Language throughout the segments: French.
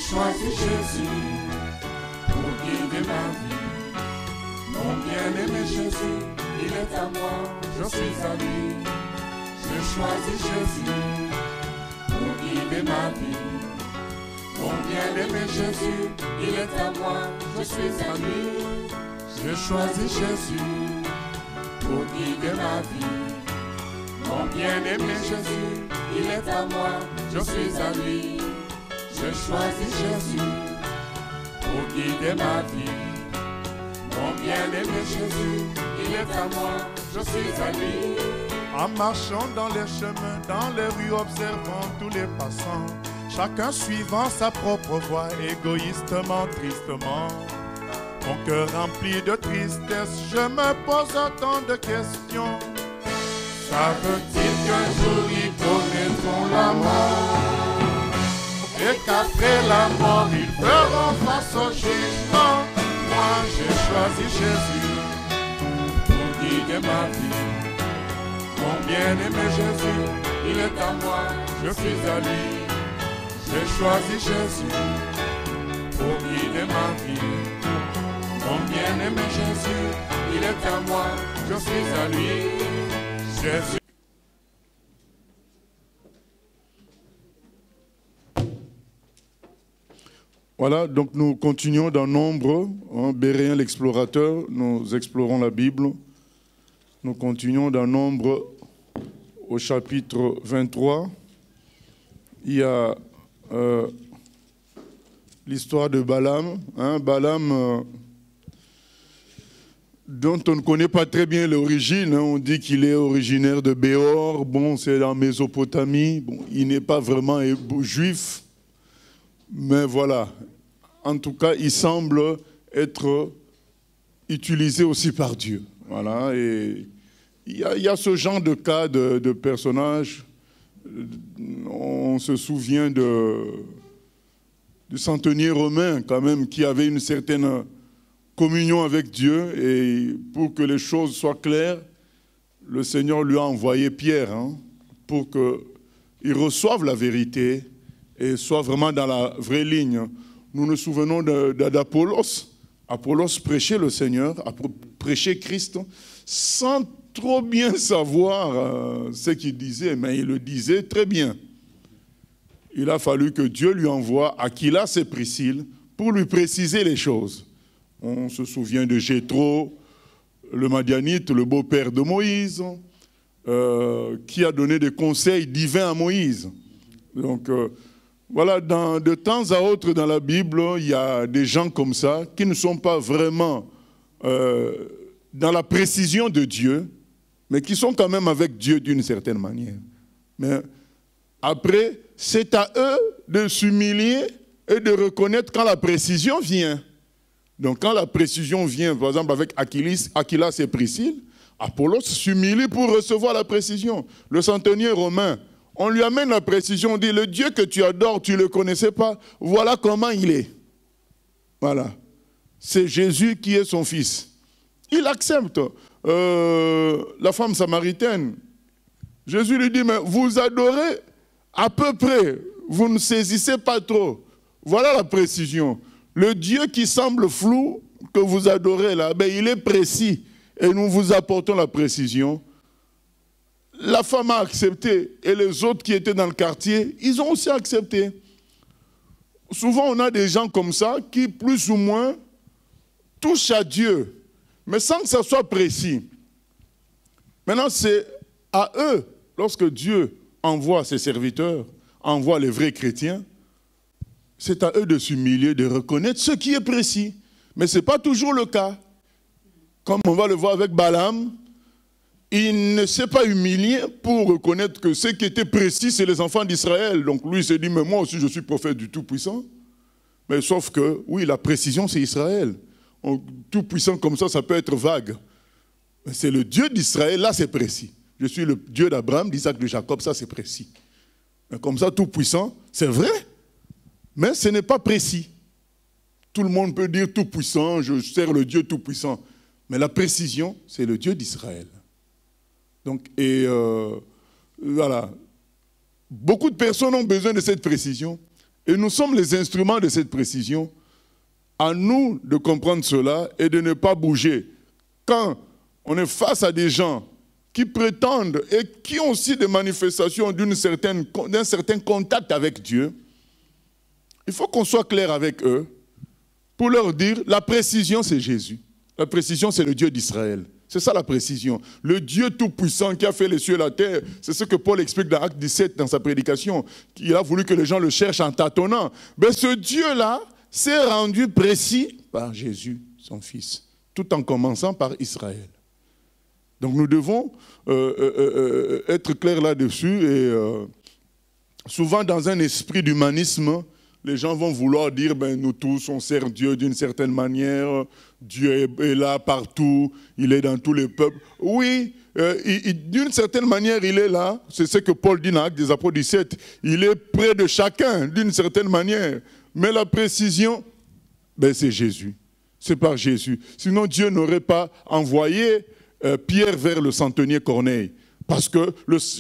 choisi Jésus pour guider ma vie. Mon bien-aimé Jésus, il est à moi, je suis à lui. J'ai choisi Jésus pour guider ma vie. Mon bien-aimé Jésus, il est à moi, je suis à lui. J'ai choisi Jésus pour guider ma vie. Mon bien-aimé Jésus, il est à moi, je suis à lui. J'ai choisi Jésus pour guider ma vie. Mon bien-aimé Jésus, il est à moi, je suis à lui. En marchant dans les chemins, dans les rues, observant tous les passants, chacun suivant sa propre voie, égoïstement, tristement. Mon cœur rempli de tristesse, je me pose autant de questions. Savent-ils qu'un jour ils connaîtront la mort et qu'après la mort ils feront face au jugement? Moi j'ai choisi Jésus pour guider ma vie. Mon bien-aimé Jésus, il est à moi, je suis à lui. J'ai choisi Jésus pour guider ma vie. Mon bien-aimé Jésus, il est à moi, je suis à lui. Jésus. Voilà, donc nous continuons dans Nombre, Béréen l'explorateur, nous explorons la Bible. Nous continuons dans Nombre au chapitre 23. Il y a l'histoire de Balaam. Balaam, dont on ne connaît pas très bien l'origine. On dit qu'il est originaire de Béor. Bon, c'est en Mésopotamie. Bon, il n'est pas vraiment juif. Mais voilà. En tout cas, il semble être utilisé aussi par Dieu. Voilà. Et il y a ce genre de cas de personnages. On se souvient du centenier romain, quand même, qui avait une certaine communion avec Dieu, et pour que les choses soient claires, le Seigneur lui a envoyé Pierre, pour qu'il reçoive la vérité et soit vraiment dans la vraie ligne. Nous nous souvenons d'Apollos. Apollos prêchait le Seigneur, prêchait Christ, sans trop bien savoir ce qu'il disait, mais il le disait très bien. Il a fallu que Dieu lui envoie Aquilas et Priscille pour lui préciser les choses. On se souvient de Jéthro, le Madianite, le beau-père de Moïse, qui a donné des conseils divins à Moïse. Donc, voilà, de temps à autre dans la Bible, il y a des gens comme ça qui ne sont pas vraiment dans la précision de Dieu, mais qui sont quand même avec Dieu d'une certaine manière. Mais après, c'est à eux de s'humilier et de reconnaître quand la précision vient. Donc quand la précision vient, par exemple avec Aquilas et Priscille, Apollos s'humilie pour recevoir la précision. Le centenier romain, on lui amène la précision, on dit, le Dieu que tu adores, tu ne le connaissais pas, voilà comment il est. Voilà. C'est Jésus qui est son fils. Il accepte. La femme samaritaine, Jésus lui dit, mais vous adorez à peu près, vous ne saisissez pas trop. Voilà la précision. Le Dieu qui semble flou, que vous adorez là, ben, il est précis. Et nous vous apportons la précision. La femme a accepté. Et les autres qui étaient dans le quartier, ils ont aussi accepté. Souvent, on a des gens comme ça qui, plus ou moins, touchent à Dieu, mais sans que ça soit précis. Maintenant, c'est à eux, lorsque Dieu envoie ses serviteurs, envoie les vrais chrétiens, c'est à eux de s'humilier, de reconnaître ce qui est précis. Mais ce n'est pas toujours le cas. Comme on va le voir avec Balaam, il ne s'est pas humilié pour reconnaître que ce qui était précis, c'est les enfants d'Israël. Donc lui, il s'est dit, mais moi aussi, je suis prophète du Tout-Puissant. Mais sauf que, oui, la précision, c'est Israël. Tout-Puissant comme ça peut être vague. Mais c'est le Dieu d'Israël, là, c'est précis. Je suis le Dieu d'Abraham, d'Isaac, de Jacob, ça, c'est précis. Mais comme ça, Tout-Puissant, c'est vrai. Mais ce n'est pas précis. Tout le monde peut dire Tout-Puissant, je sers le Dieu Tout-Puissant. Mais la précision, c'est le Dieu d'Israël. Donc, voilà. Beaucoup de personnes ont besoin de cette précision. Et nous sommes les instruments de cette précision. À nous de comprendre cela et de ne pas bouger. Quand on est face à des gens qui prétendent et qui ont aussi des manifestations d'un certain contact avec Dieu, il faut qu'on soit clair avec eux pour leur dire, la précision c'est Jésus. La précision c'est le Dieu d'Israël. C'est ça la précision. Le Dieu tout-puissant qui a fait les cieux et la terre, c'est ce que Paul explique dans Acte 17 dans sa prédication. Il a voulu que les gens le cherchent en tâtonnant. Mais ce Dieu-là s'est rendu précis par Jésus, son Fils, tout en commençant par Israël. Donc nous devons être clairs là-dessus et souvent dans un esprit d'humanisme, les gens vont vouloir dire, nous tous on sert Dieu d'une certaine manière, Dieu est là partout, il est dans tous les peuples. Oui, d'une certaine manière il est là, c'est ce que Paul dit dans Actes des Apôtres 17, il est près de chacun d'une certaine manière. Mais la précision, c'est Jésus, c'est par Jésus. Sinon Dieu n'aurait pas envoyé Pierre vers le centenier Corneille. Parce que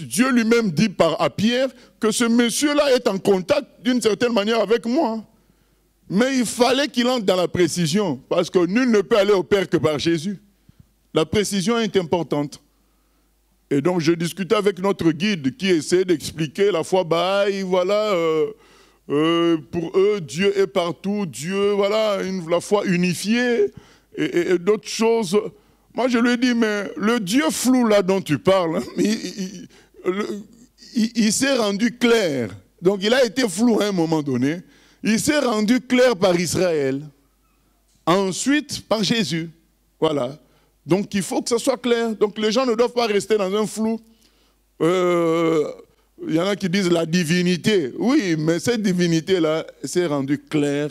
Dieu lui-même dit à Pierre que ce monsieur-là est en contact d'une certaine manière avec moi. Mais il fallait qu'il entre dans la précision, parce que nul ne peut aller au Père que par Jésus. La précision est importante. Et donc je discutais avec notre guide qui essaie d'expliquer la foi bahaï, voilà, pour eux Dieu est partout, Dieu, voilà, la foi unifiée et d'autres choses. Moi, je lui ai dit, mais le Dieu flou là dont tu parles, il s'est rendu clair. Donc, il a été flou à un moment donné. Il s'est rendu clair par Israël. Ensuite, par Jésus. Voilà. Donc, il faut que ça soit clair. Donc, les gens ne doivent pas rester dans un flou. Il y en a qui disent la divinité. Oui, mais cette divinité-là s'est rendue claire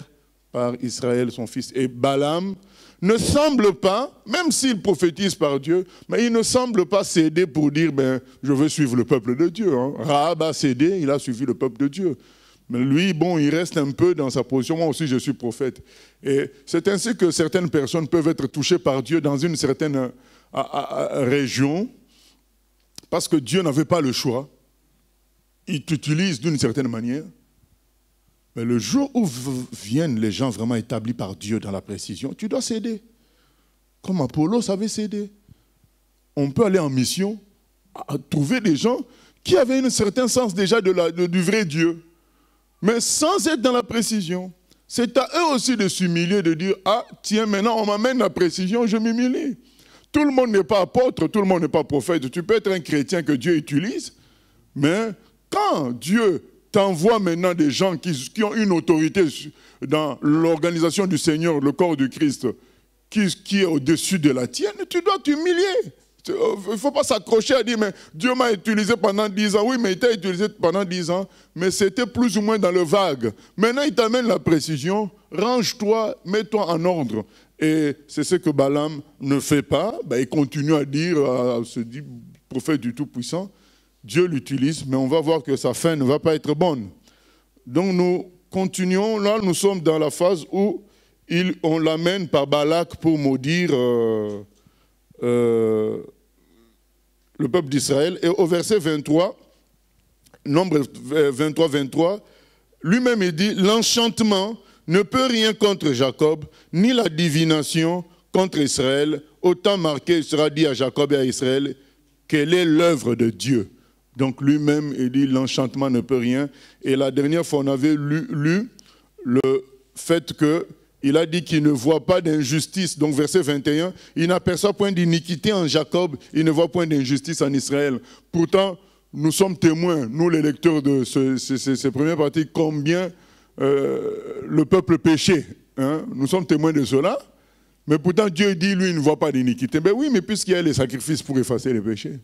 par Israël, son fils. Et Balaam ne semble pas, même s'il prophétise par Dieu, mais il ne semble pas céder pour dire, je veux suivre le peuple de Dieu. Rahab a cédé, il a suivi le peuple de Dieu. Mais lui, il reste un peu dans sa position, moi aussi je suis prophète. Et c'est ainsi que certaines personnes peuvent être touchées par Dieu dans une certaine région, parce que Dieu n'avait pas le choix. Il t'utilise d'une certaine manière. Mais le jour où viennent les gens vraiment établis par Dieu dans la précision, tu dois céder. Comme Apollos avait cédé. On peut aller en mission, à trouver des gens qui avaient un certain sens déjà du vrai Dieu, mais sans être dans la précision. C'est à eux aussi de s'humilier, de dire, ah tiens, maintenant on m'amène la précision, je m'humilie. Tout le monde n'est pas apôtre, tout le monde n'est pas prophète. Tu peux être un chrétien que Dieu utilise, mais quand Dieu t'envoie maintenant des gens qui ont une autorité dans l'organisation du Seigneur, le corps du Christ, qui est au-dessus de la tienne, tu dois t'humilier. Il ne faut pas s'accrocher à dire, mais Dieu m'a utilisé pendant 10 ans. Oui, mais il t'a utilisé pendant 10 ans, mais c'était plus ou moins dans le vague. Maintenant, il t'amène la précision. Range-toi, mets-toi en ordre. Et c'est ce que Balaam ne fait pas. Il continue à dire, à se dire, prophète du Tout-Puissant, Dieu l'utilise, mais on va voir que sa fin ne va pas être bonne. Donc nous continuons, là nous sommes dans la phase où on l'amène par Balak pour maudire le peuple d'Israël. Et au verset 23, Nombre 23, lui-même il dit, l'enchantement ne peut rien contre Jacob, ni la divination contre Israël. Autant marqué, il sera dit à Jacob et à Israël, quelle est l'œuvre de Dieu. Donc lui-même, il dit, l'enchantement ne peut rien. Et la dernière fois, on avait lu le fait qu'il a dit qu'il ne voit pas d'injustice. Donc verset 21, il n'aperçoit point d'iniquité en Jacob, il ne voit point d'injustice en Israël. Pourtant, nous sommes témoins, nous les lecteurs de ces premières parties, combien le peuple péchait. Nous sommes témoins de cela. Mais pourtant, Dieu dit, lui, il ne voit pas d'iniquité. Ben oui, mais puisqu'il y a les sacrifices pour effacer les péchés.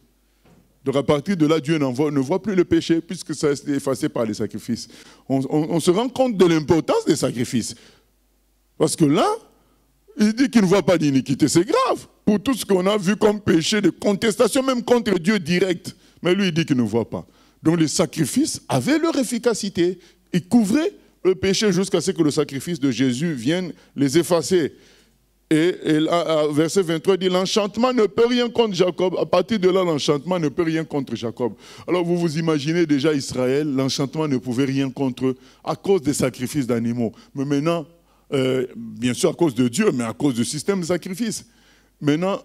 Donc à partir de là, Dieu ne voit plus le péché puisque ça a été effacé par les sacrifices. On se rend compte de l'importance des sacrifices. Parce que là, il dit qu'il ne voit pas d'iniquité. C'est grave pour tout ce qu'on a vu comme péché, de contestation même contre Dieu direct. Mais lui, il dit qu'il ne voit pas. Donc les sacrifices avaient leur efficacité. Ils couvraient le péché jusqu'à ce que le sacrifice de Jésus vienne les effacer. Et là, verset 23 dit, l'enchantement ne peut rien contre Jacob. À partir de là, l'enchantement ne peut rien contre Jacob. Alors vous vous imaginez déjà Israël, l'enchantement ne pouvait rien contre eux à cause des sacrifices d'animaux. Mais maintenant, bien sûr à cause de Dieu, mais à cause du système de sacrifice. Maintenant,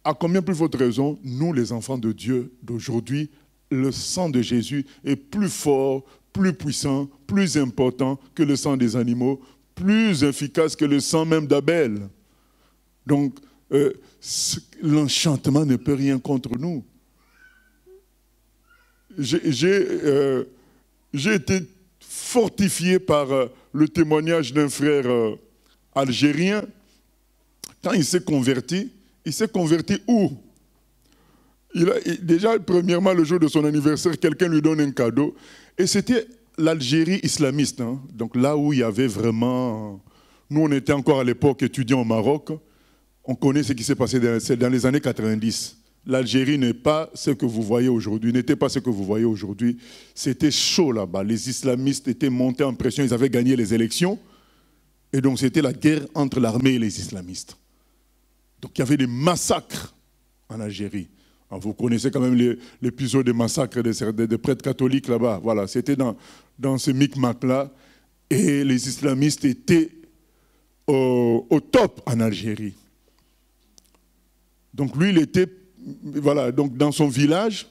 à combien plus forte raison, nous les enfants de Dieu d'aujourd'hui, le sang de Jésus est plus fort, plus puissant, plus important que le sang des animaux, plus efficace que le sang même d'Abel. Donc, l'enchantement ne peut rien contre nous. J'ai été fortifié par le témoignage d'un frère algérien. Quand il s'est converti où? Déjà, premièrement, le jour de son anniversaire, quelqu'un lui donne un cadeau. Et c'était l'Algérie islamiste. Hein. Donc là où il y avait vraiment... Nous, on était encore à l'époque étudiants au Maroc. On connaît ce qui s'est passé dans les années 90. L'Algérie n'est pas ce que vous voyez aujourd'hui, n'était pas ce que vous voyez aujourd'hui. C'était chaud là-bas. Les islamistes étaient montés en pression, ils avaient gagné les élections. Et donc c'était la guerre entre l'armée et les islamistes. Donc il y avait des massacres en Algérie. Alors, vous connaissez quand même l'épisode des massacres des prêtres catholiques là-bas. Voilà, c'était dans ce micmac-là. Et les islamistes étaient au top en Algérie. Donc lui, il était, voilà, donc dans son village,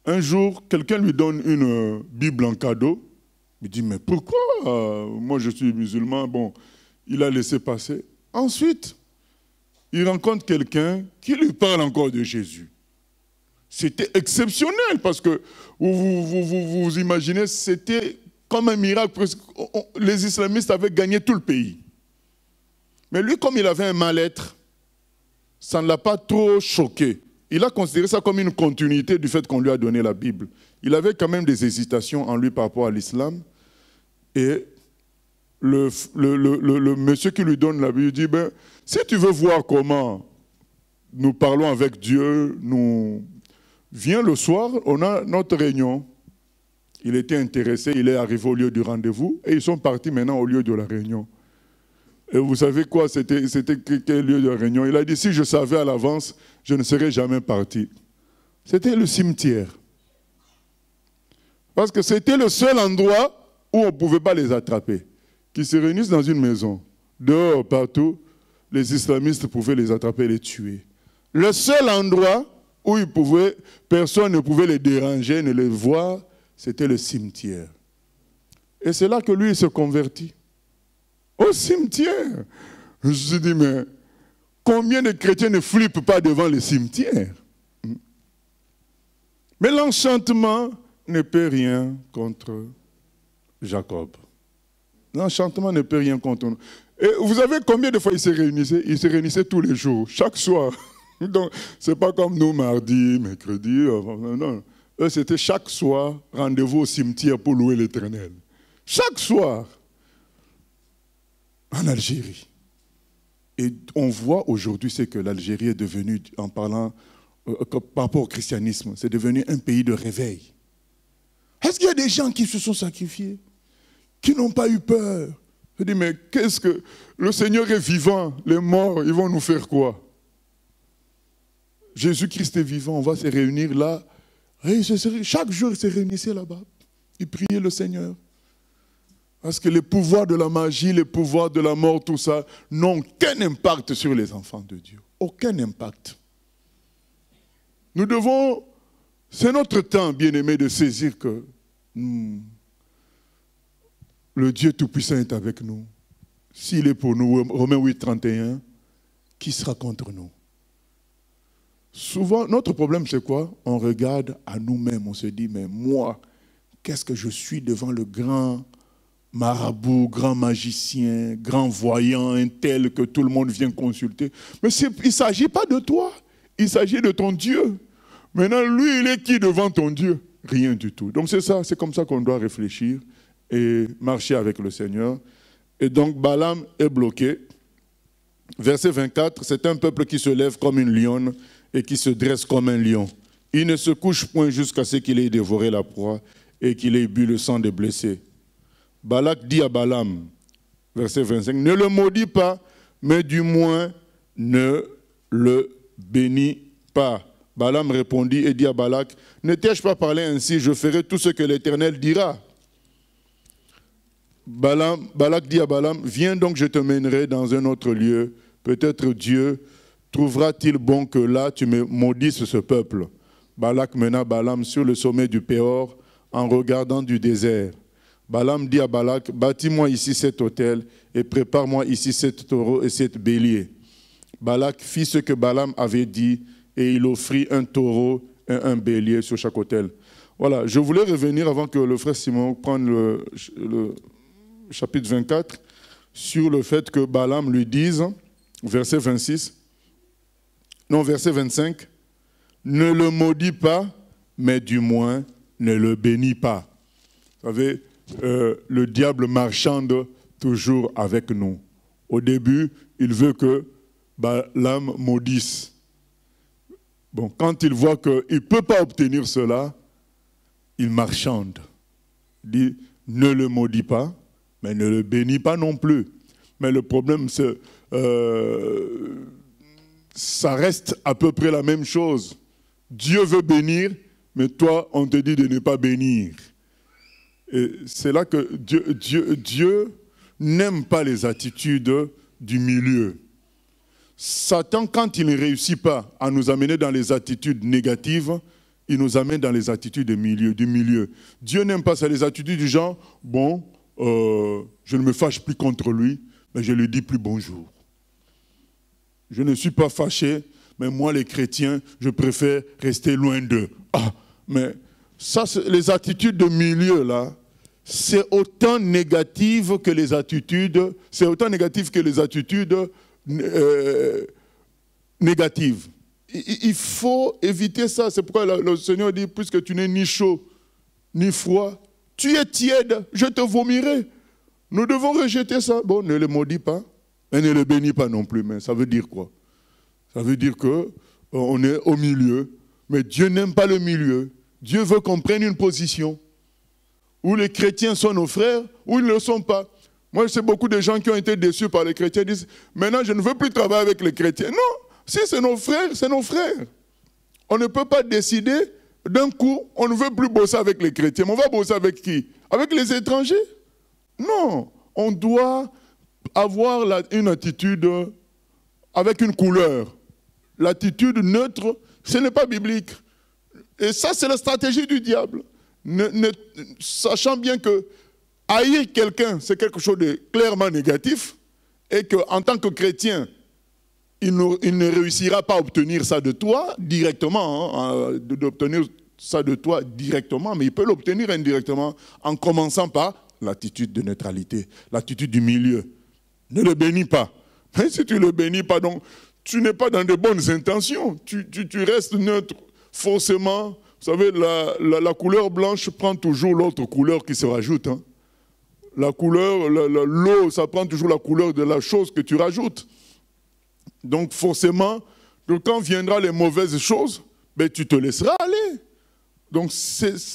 un jour, quelqu'un lui donne une Bible en cadeau. Il dit, mais pourquoi? Moi, je suis musulman. Bon, il a laissé passer. Ensuite, il rencontre quelqu'un qui lui parle encore de Jésus. C'était exceptionnel parce que vous imaginez, c'était comme un miracle. Les islamistes avaient gagné tout le pays. Mais lui, comme il avait un mal-être, ça ne l'a pas trop choqué. Il a considéré ça comme une continuité du fait qu'on lui a donné la Bible. Il avait quand même des hésitations en lui par rapport à l'islam. Et le monsieur qui lui donne la Bible dit, ben, si tu veux voir comment nous parlons avec Dieu, viens le soir, on a notre réunion. Il était intéressé, il est arrivé au lieu du rendez-vous et ils sont partis maintenant au lieu de la réunion. Et vous savez quoi, c'était quel lieu de réunion? Il a dit, si je savais à l'avance, je ne serais jamais parti. C'était le cimetière. Parce que c'était le seul endroit où on ne pouvait pas les attraper. Qu'ils se réunissent dans une maison, dehors, partout, les islamistes pouvaient les attraper et les tuer. Le seul endroit où personne ne pouvait les déranger, ne les voir, c'était le cimetière. Et c'est là que lui, il se convertit. Au cimetière. Je me suis dit, mais combien de chrétiens ne flippent pas devant le cimetière? Mais l'enchantement ne peut rien contre Jacob. L'enchantement ne peut rien contre nous. Et vous savez combien de fois ils se réunissaient? Ils se réunissaient tous les jours, chaque soir. Donc, ce n'est pas comme nous, mardi, mercredi. Non. Eux, c'était chaque soir, rendez-vous au cimetière pour louer l'Éternel. Chaque soir. En Algérie. Et on voit aujourd'hui ce que l'Algérie est devenue, en parlant par rapport au christianisme, c'est devenu un pays de réveil. Est-ce qu'il y a des gens qui se sont sacrifiés, qui n'ont pas eu peur? Je dis, mais qu'est-ce que... Le Seigneur est vivant, les morts, ils vont nous faire quoi? Jésus-Christ est vivant, on va se réunir là. Et chaque jour, ils se réunissaient là-bas. Ils priaient le Seigneur. Parce que les pouvoirs de la magie, les pouvoirs de la mort, tout ça, n'ont aucun impact sur les enfants de Dieu. Aucun impact. Nous devons, c'est notre temps, bien-aimé, de saisir que le Dieu Tout-Puissant est avec nous. S'il est pour nous, Romains 8, 31, qui sera contre nous? Souvent, notre problème, c'est quoi? On regarde à nous-mêmes, on se dit, mais moi, qu'est-ce que je suis devant le grand marabout, grand magicien, grand voyant, un tel que tout le monde vient consulter? Mais il ne s'agit pas de toi, il s'agit de ton Dieu. Maintenant, lui, il est qui devant ton Dieu? Rien du tout. Donc c'est ça, c'est comme ça qu'on doit réfléchir et marcher avec le Seigneur. Et donc Balaam est bloqué. Verset 24, c'est un peuple qui se lève comme une lionne et qui se dresse comme un lion. Il ne se couche point jusqu'à ce qu'il ait dévoré la proie et qu'il ait bu le sang des blessés. Balak dit à Balaam, verset 25, ne le maudis pas, mais du moins ne le bénis pas. Balaam répondit et dit à Balak, ne t'ai-je pas parlé ainsi, je ferai tout ce que l'Éternel dira. Balak dit à Balaam, viens donc, je te mènerai dans un autre lieu. Peut-être Dieu trouvera-t-il bon que là tu me maudisses ce peuple. Balak mena Balaam sur le sommet du Péor en regardant du désert. Balaam dit à Balak, bâtis-moi ici cet autel et prépare-moi ici sept taureaux et sept béliers. Balak fit ce que Balaam avait dit et il offrit un taureau et un bélier sur chaque autel. Voilà, je voulais revenir avant que le frère Simon prenne le chapitre 24 sur le fait que Balaam lui dise, verset 25, ne le maudis pas, mais du moins ne le bénis pas. Vous savez, le diable marchande toujours avec nous. Au début, il veut que Balaam maudisse. Bon, quand il voit qu'il ne peut pas obtenir cela, il marchande. Il dit, ne le maudis pas, mais ne le bénis pas non plus. Mais le problème, c'est ça reste à peu près la même chose. Dieu veut bénir, mais toi, on te dit de ne pas bénir. Et c'est là que Dieu n'aime pas les attitudes du milieu. Satan, quand il ne réussit pas à nous amener dans les attitudes négatives, il nous amène dans les attitudes du milieu. Dieu n'aime pas ça, les attitudes du genre, bon, je ne me fâche plus contre lui, mais je lui dis plus bonjour. Je ne suis pas fâché, mais moi, les chrétiens, je préfère rester loin d'eux. Ah, mais ça, les attitudes de milieu, là, c'est autant négatif que les attitudes, négatives. Il faut éviter ça. C'est pourquoi le Seigneur dit, puisque tu n'es ni chaud, ni froid, tu es tiède, je te vomirai. Nous devons rejeter ça. Bon, ne le maudis pas, et ne le bénis pas non plus. Mais ça veut dire quoi? Ça veut dire qu'on est au milieu, mais Dieu n'aime pas le milieu. Dieu veut qu'on prenne une position où les chrétiens sont nos frères, ou ils ne le sont pas. Moi, je sais beaucoup de gens qui ont été déçus par les chrétiens, disent, maintenant, je ne veux plus travailler avec les chrétiens. Non, si c'est nos frères, c'est nos frères. On ne peut pas décider, d'un coup, on ne veut plus bosser avec les chrétiens. Mais on va bosser avec qui? Avec les étrangers? Non, on doit avoir une attitude avec une couleur. L'attitude neutre, ce n'est pas biblique. Et ça, c'est la stratégie du diable. Sachant bien que haïr quelqu'un, c'est quelque chose de clairement négatif, et qu'en tant que chrétien, il ne réussira pas à obtenir ça de toi directement, d'obtenir ça de toi directement, mais il peut l'obtenir indirectement en commençant par l'attitude de neutralité, l'attitude du milieu. Ne le bénis pas. Mais si tu ne le bénis pas, donc, tu n'es pas dans de bonnes intentions, tu restes neutre. Forcément, vous savez, la couleur blanche prend toujours l'autre couleur qui se rajoute. Hein. La couleur, l'eau, ça prend toujours la couleur de la chose que tu rajoutes. Donc forcément, quand viendront les mauvaises choses, ben, tu te laisseras aller. Donc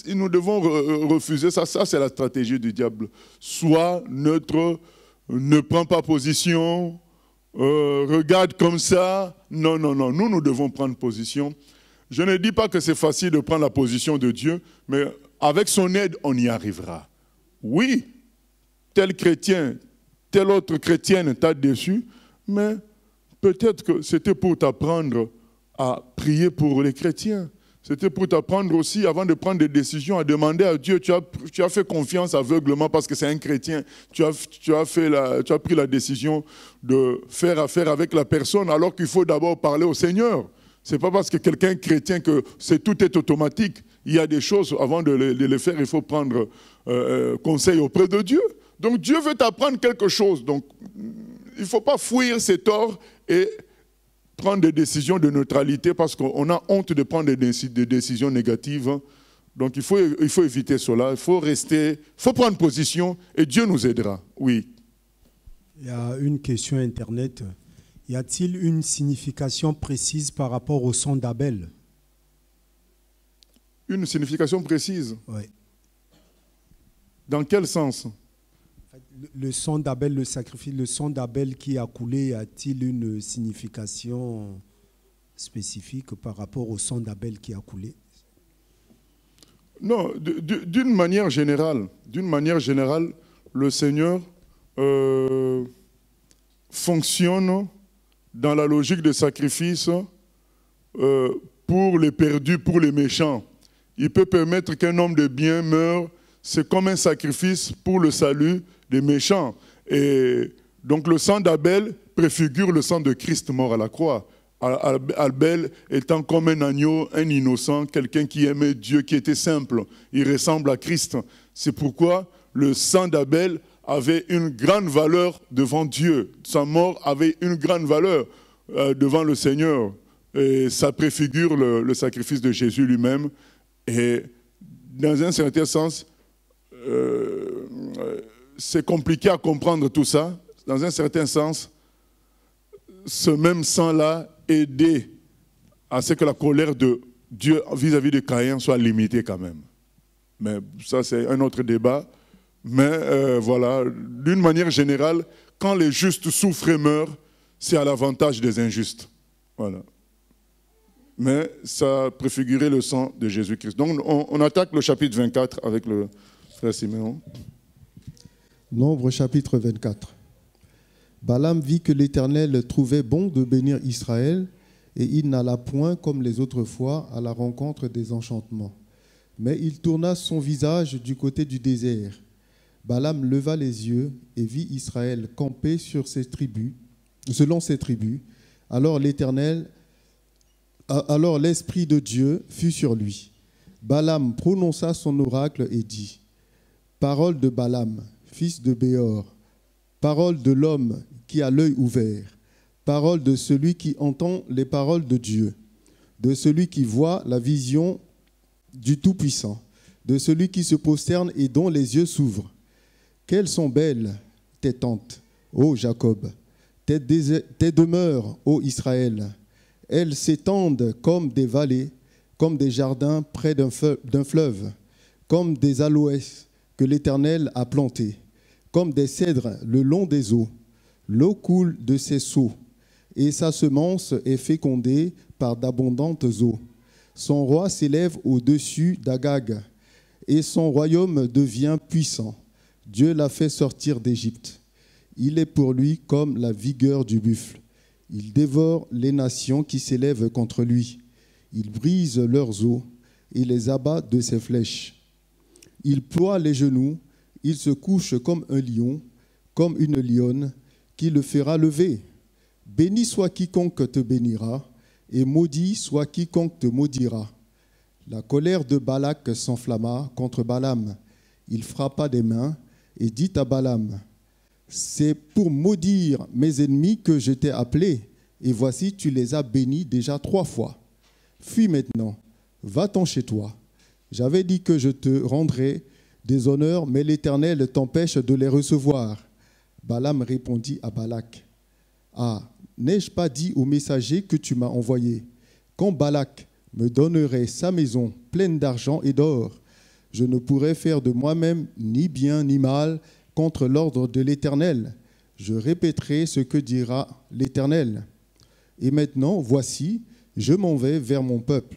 nous devons refuser ça. Ça, c'est la stratégie du diable. Sois neutre, ne prends pas position, regarde comme ça. Non, non, non. Nous devons prendre position. Je ne dis pas que c'est facile de prendre la position de Dieu, mais avec son aide, on y arrivera. Oui, tel chrétien, telle autre chrétienne t'a déçu, mais peut-être que c'était pour t'apprendre à prier pour les chrétiens. C'était pour t'apprendre aussi, avant de prendre des décisions, à demander à Dieu. Tu as fait confiance aveuglement parce que c'est un chrétien. Tu as pris la décision de faire affaire avec la personne alors qu'il faut d'abord parler au Seigneur. Ce n'est pas parce que quelqu'un est chrétien que tout est automatique. Il y a des choses, avant de les faire, il faut prendre conseil auprès de Dieu. Donc Dieu veut t'apprendre quelque chose. Donc il ne faut pas fuir ses torts et prendre des décisions de neutralité parce qu'on a honte de prendre des décisions négatives. Donc il faut éviter cela. Il faut prendre position et Dieu nous aidera. Oui. Il y a une question Internet. Y a-t-il une signification précise par rapport au sang d'Abel? Une signification précise? Oui. Dans quel sens? Le sang d'Abel, le sacrifice, le sang d'Abel qui a coulé, a-t-il une signification spécifique par rapport au sang d'Abel qui a coulé? Non, d'une manière générale, le Seigneur fonctionne dans la logique de sacrifice pour les perdus, pour les méchants. Il peut permettre qu'un homme de bien meure, c'est comme un sacrifice pour le salut des méchants. Et donc le sang d'Abel préfigure le sang de Christ mort à la croix. Abel étant comme un agneau, un innocent, quelqu'un qui aimait Dieu, qui était simple. Il ressemble à Christ. C'est pourquoi le sang d'Abel avait une grande valeur devant Dieu. Sa mort avait une grande valeur devant le Seigneur. Et ça préfigure le sacrifice de Jésus lui-même. Et dans un certain sens, c'est compliqué à comprendre tout ça. Dans un certain sens, ce même sang-là aidait à ce que la colère de Dieu vis-à-vis de Caïn soit limitée quand même. Mais ça, c'est un autre débat. Mais voilà, d'une manière générale, quand les justes souffrent et meurent, c'est à l'avantage des injustes. Voilà. Mais ça préfigurait le sang de Jésus-Christ. Donc, on attaque le chapitre 24 avec le frère Siméon. Nombre chapitre 24. Balaam vit que l'Éternel trouvait bon de bénir Israël, et il n'alla point comme les autres fois à la rencontre des enchantements. Mais il tourna son visage du côté du désert. Balaam leva les yeux et vit Israël camper sur ses tribus, selon ses tribus. Alors l'Esprit de Dieu fut sur lui. Balaam prononça son oracle et dit : Parole de Balaam, fils de Béor, parole de l'homme qui a l'œil ouvert, parole de celui qui entend les paroles de Dieu, de celui qui voit la vision du Tout-Puissant, de celui qui se prosterne et dont les yeux s'ouvrent. Quelles sont belles tes tentes, ô Jacob, tes demeures, ô Israël. Elles s'étendent comme des vallées, comme des jardins près d'un fleuve, comme des aloès que l'Éternel a plantés, comme des cèdres le long des eaux. L'eau coule de ses seaux, et sa semence est fécondée par d'abondantes eaux. Son roi s'élève au-dessus d'Agag, et son royaume devient puissant. Dieu l'a fait sortir d'Égypte. Il est pour lui comme la vigueur du buffle. Il dévore les nations qui s'élèvent contre lui. Il brise leurs os et les abat de ses flèches. Il ploie les genoux, il se couche comme un lion, comme une lionne, qui le fera lever. Béni soit quiconque te bénira, et maudit soit quiconque te maudira. La colère de Balak s'enflamma contre Balaam. Il frappa des mains et dit à Balaam : C'est pour maudire mes ennemis que je t'ai appelé, et voici tu les as bénis déjà 3 fois. Fuis maintenant, va-t'en chez toi. J'avais dit que je te rendrais des honneurs, mais l'Éternel t'empêche de les recevoir. Balaam répondit à Balak : Ah, n'ai-je pas dit au messager que tu m'as envoyé ? Quand Balak me donnerait sa maison pleine d'argent et d'or, je ne pourrais faire de moi-même ni bien ni mal contre l'ordre de l'Éternel. Je répéterai ce que dira l'Éternel. Et maintenant, voici, je m'en vais vers mon peuple.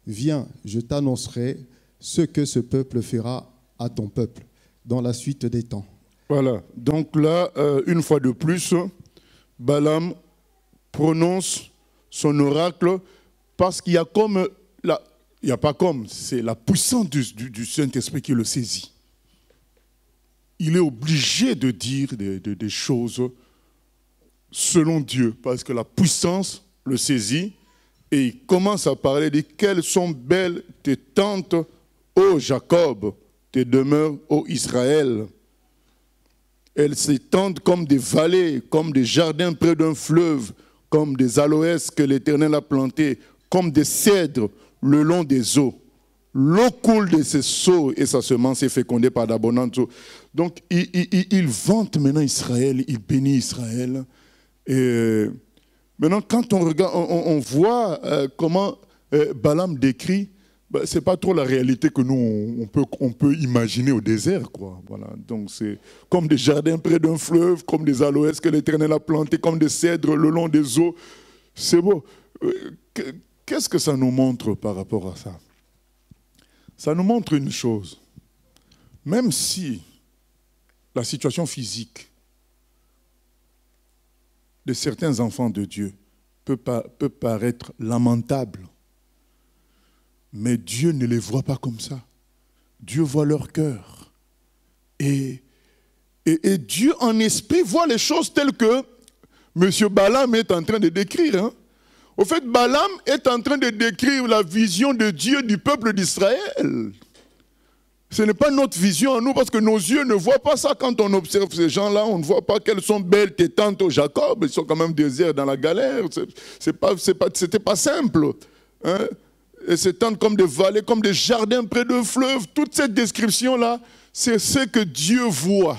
Viens, je t'annoncerai ce que ce peuple fera à ton peuple dans la suite des temps. Voilà, donc là, une fois de plus, Balaam prononce son oracle parce qu'il y a comme, il n'y a pas comme, c'est la puissance du Saint-Esprit qui le saisit. Il est obligé de dire des choses selon Dieu, parce que la puissance le saisit et il commence à parler de quelles sont belles tes tentes, ô Jacob, tes demeures, ô Israël. Elles s'étendent comme des vallées, comme des jardins près d'un fleuve, comme des aloès que l'Éternel a plantés, comme des cèdres le long des eaux. L'eau coule de ses seaux et sa semence est fécondée par d'abondantes eaux. Donc, il vante maintenant Israël, il bénit Israël. Et maintenant, quand on regarde, on voit comment Balaam décrit, ce n'est pas trop la réalité que nous, on peut imaginer au désert, quoi. Voilà. Donc c'est comme des jardins près d'un fleuve, comme des aloès que l'Éternel a plantés, comme des cèdres le long des eaux. C'est beau. Qu'est-ce que ça nous montre par rapport à ça? Ça nous montre une chose. Même si la situation physique de certains enfants de Dieu peut paraître lamentable, mais Dieu ne les voit pas comme ça. Dieu voit leur cœur. Et Dieu en esprit voit les choses telles que M. Balaam est en train de décrire. Hein. Au fait, Balaam est en train de décrire la vision de Dieu du peuple d'Israël. Ce n'est pas notre vision à nous, parce que nos yeux ne voient pas ça. Quand on observe ces gens-là, on ne voit pas qu'elles sont belles tes tantes au Jacob. Ils sont quand même déserts dans la galère. C'était pas simple. Hein? Et s'étendent comme des vallées, comme des jardins près d'un fleuve. Toute cette description-là, c'est ce que Dieu voit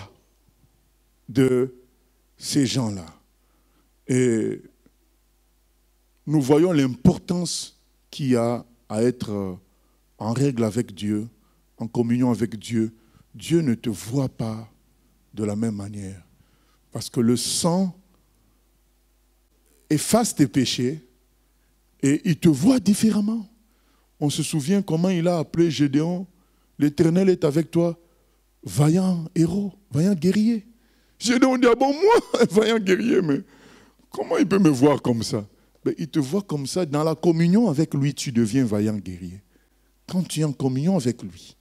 de ces gens-là. Et nous voyons l'importance qu'il y a à être en règle avec Dieu, en communion avec Dieu. Dieu ne te voit pas de la même manière. Parce que le sang efface tes péchés et il te voit différemment. On se souvient comment il a appelé Gédéon. L'Éternel est avec toi, vaillant héros, vaillant guerrier. Gédéon dit, ah bon, moi, vaillant guerrier, mais comment il peut me voir comme ça? Ben, il te voit comme ça. Dans la communion avec lui, tu deviens vaillant guerrier. Quand tu es en communion avec lui,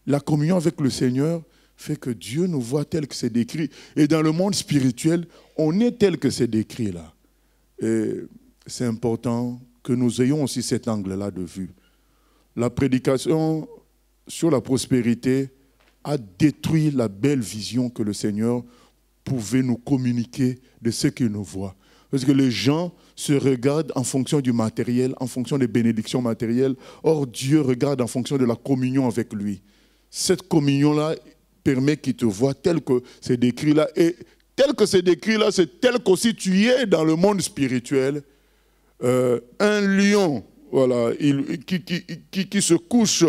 la communion avec le Seigneur fait que Dieu nous voit tel que c'est décrit. Et dans le monde spirituel, on est tel que c'est décrit là. Et c'est important que nous ayons aussi cet angle-là de vue. La prédication sur la prospérité a détruit la belle vision que le Seigneur pouvait nous communiquer de ce qu'il nous voit. Parce que les gens se regardent en fonction du matériel, en fonction des bénédictions matérielles. Or, Dieu regarde en fonction de la communion avec lui. Cette communion-là permet qu'il te voit tel que c'est décrit là. Et tel que c'est décrit là, c'est tel qu'aussi tu es dans le monde spirituel. Un lion, voilà, qui se couche,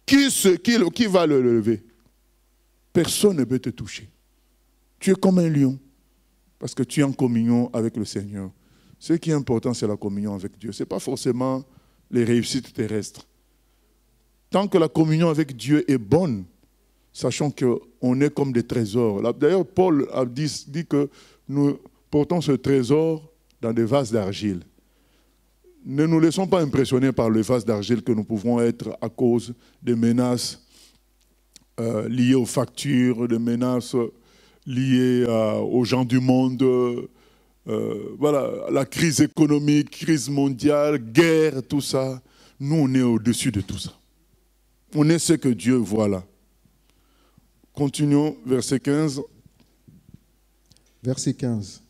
qui va le lever? Personne ne peut te toucher. Tu es comme un lion, parce que tu es en communion avec le Seigneur. Ce qui est important, c'est la communion avec Dieu. Ce n'est pas forcément les réussites terrestres. Tant que la communion avec Dieu est bonne, sachant qu'on est comme des trésors. D'ailleurs, Paul a dit que nous portons ce trésor dans des vases d'argile. Ne nous laissons pas impressionner par les vases d'argile que nous pouvons être à cause des menaces liées aux factures, des menaces liées aux gens du monde, voilà, la crise économique, crise mondiale, guerre, tout ça. Nous, on est au-dessus de tout ça. On est ce que Dieu voit là. Continuons, verset 15. Verset 15.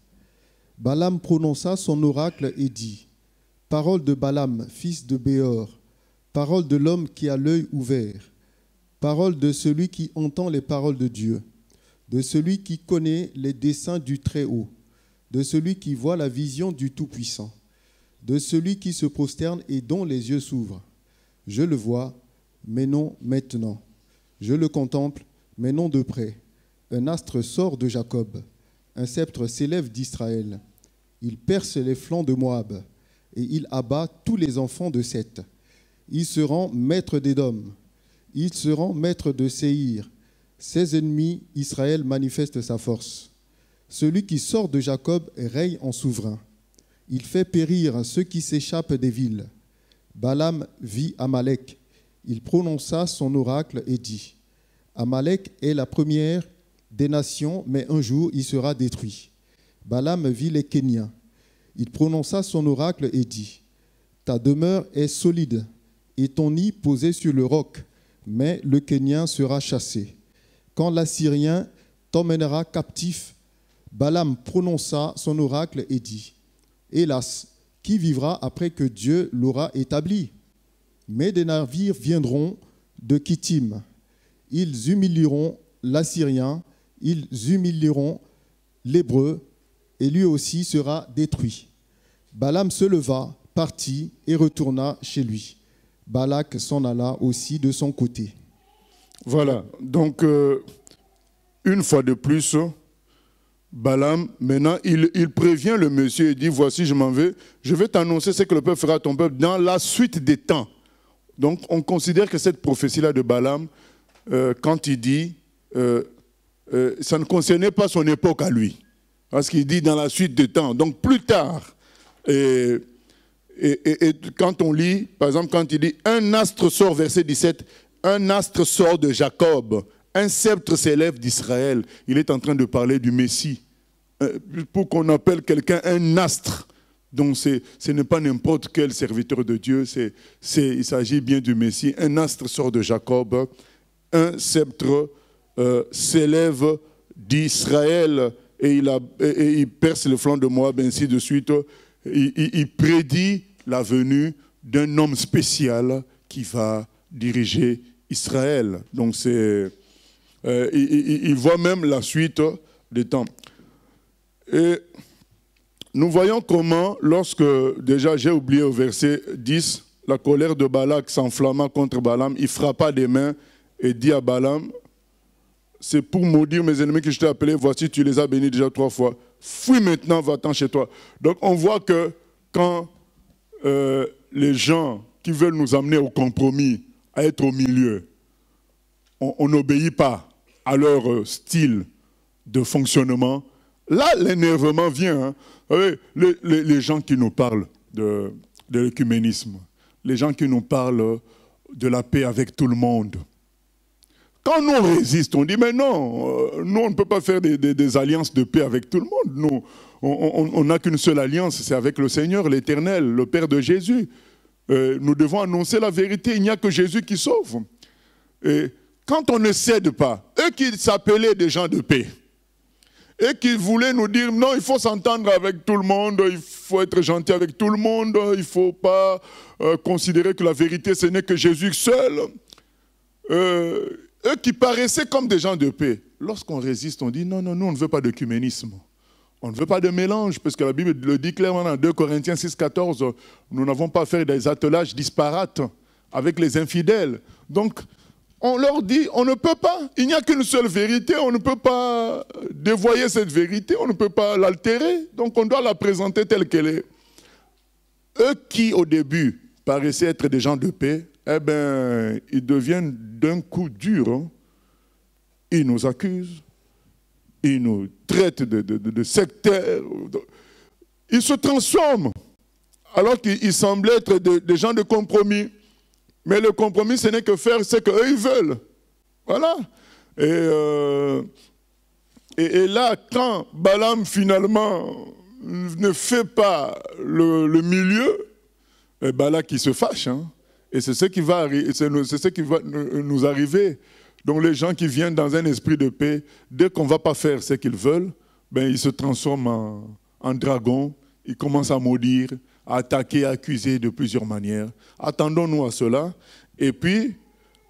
Balaam prononça son oracle et dit, « Parole de Balaam, fils de Béor, parole de l'homme qui a l'œil ouvert, parole de celui qui entend les paroles de Dieu, de celui qui connaît les desseins du Très-Haut, de celui qui voit la vision du Tout-Puissant, de celui qui se prosterne et dont les yeux s'ouvrent. Je le vois, mais non maintenant. Je le contemple, mais non de près. Un astre sort de Jacob, un sceptre s'élève d'Israël. Il perce les flancs de Moab, et il abat tous les enfants de Seth. Il se rend maître d'Édom. Il se rend maître de Séhir. Ses ennemis, Israël manifeste sa force. Celui qui sort de Jacob règne en souverain. Il fait périr ceux qui s'échappent des villes. Balaam vit Amalek. Il prononça son oracle et dit, « Amalek est la première des nations, mais un jour il sera détruit. » Balaam vit les Kéniens. Il prononça son oracle et dit, « Ta demeure est solide et ton nid posé sur le roc, mais le Kénien sera chassé. Quand l'Assyrien t'emmènera captif, Balaam prononça son oracle et dit, « Hélas, qui vivra après que Dieu l'aura établi? Mais des navires viendront de Kittim. Ils humilieront l'Assyrien, ils humilieront l'Hébreu, et lui aussi sera détruit. » Balaam se leva, partit et retourna chez lui. Balak s'en alla aussi de son côté. Voilà, donc une fois de plus, Balaam, maintenant, il prévient le monsieur et dit, voici, je m'en vais, je vais t'annoncer ce que le peuple fera à ton peuple dans la suite des temps. Donc, on considère que cette prophétie-là de Balaam, quand il dit, ça ne concernait pas son époque à lui. Parce qu'il dit dans la suite des temps, donc plus tard. Et quand on lit, par exemple, quand il dit, un astre sort, verset 17, un astre sort de Jacob, un sceptre s'élève d'Israël. Il est en train de parler du Messie. Pour qu'on appelle quelqu'un un astre, donc ce n'est pas n'importe quel serviteur de Dieu, il s'agit bien du Messie. Un astre sort de Jacob, un sceptre s'élève d'Israël et il perce le flanc de Moab, ainsi de suite. Il prédit la venue d'un homme spécial qui va diriger Israël. Donc il voit même la suite des temps. Et nous voyons comment, lorsque, déjà j'ai oublié au verset 10, la colère de Balak s'enflamma contre Balaam, il frappa des mains et dit à Balaam, c'est pour maudire mes ennemis que je t'ai appelé, voici tu les as bénis déjà 3 fois, fuis maintenant, va-t'en chez toi. Donc on voit que quand les gens qui veulent nous amener au compromis, à être au milieu, on n'obéit pas à leur style de fonctionnement, là, l'énervement vient. Hein. Les gens qui nous parlent de l'écuménisme, les gens qui nous parlent de la paix avec tout le monde. Quand nous résistons, on dit, mais non, nous, on ne peut pas faire des alliances de paix avec tout le monde. Nous, on n'a qu'une seule alliance, c'est avec le Seigneur, l'Éternel, le Père de Jésus. Nous devons annoncer la vérité, il n'y a que Jésus qui sauve. Et quand on ne cède pas, eux qui s'appelaient des gens de paix, et qui voulaient nous dire, non, il faut s'entendre avec tout le monde, il faut être gentil avec tout le monde, il ne faut pas considérer que la vérité, ce n'est que Jésus seul. Eux qui paraissaient comme des gens de paix, lorsqu'on résiste, on dit, non, non, nous, on ne veut pas d'œcuménisme. On ne veut pas de mélange, parce que la Bible le dit clairement dans 2 Corinthiens 6, 14, nous n'avons pas fait des attelages disparates avec les infidèles. Donc, on leur dit, on ne peut pas, il n'y a qu'une seule vérité, on ne peut pas dévoyer cette vérité, on ne peut pas l'altérer, donc on doit la présenter telle qu'elle est. Eux qui, au début, paraissaient être des gens de paix, eh bien, ils deviennent d'un coup durs. Hein. Ils nous accusent, ils nous traitent de sectaires, ils se transforment, alors qu'ils semblaient être des gens de compromis. Mais le compromis, ce n'est que faire ce qu'eux, ils veulent. Voilà. Et là, quand Balaam, finalement, ne fait pas le milieu, Balak, il se fâche. Hein. Et c'est ce qui va nous arriver. Donc, les gens qui viennent dans un esprit de paix, dès qu'on ne va pas faire ce qu'ils veulent, ben, ils se transforment en dragons, ils commencent à maudire, à attaquer, à accuser de plusieurs manières. Attendons-nous à cela. Et puis,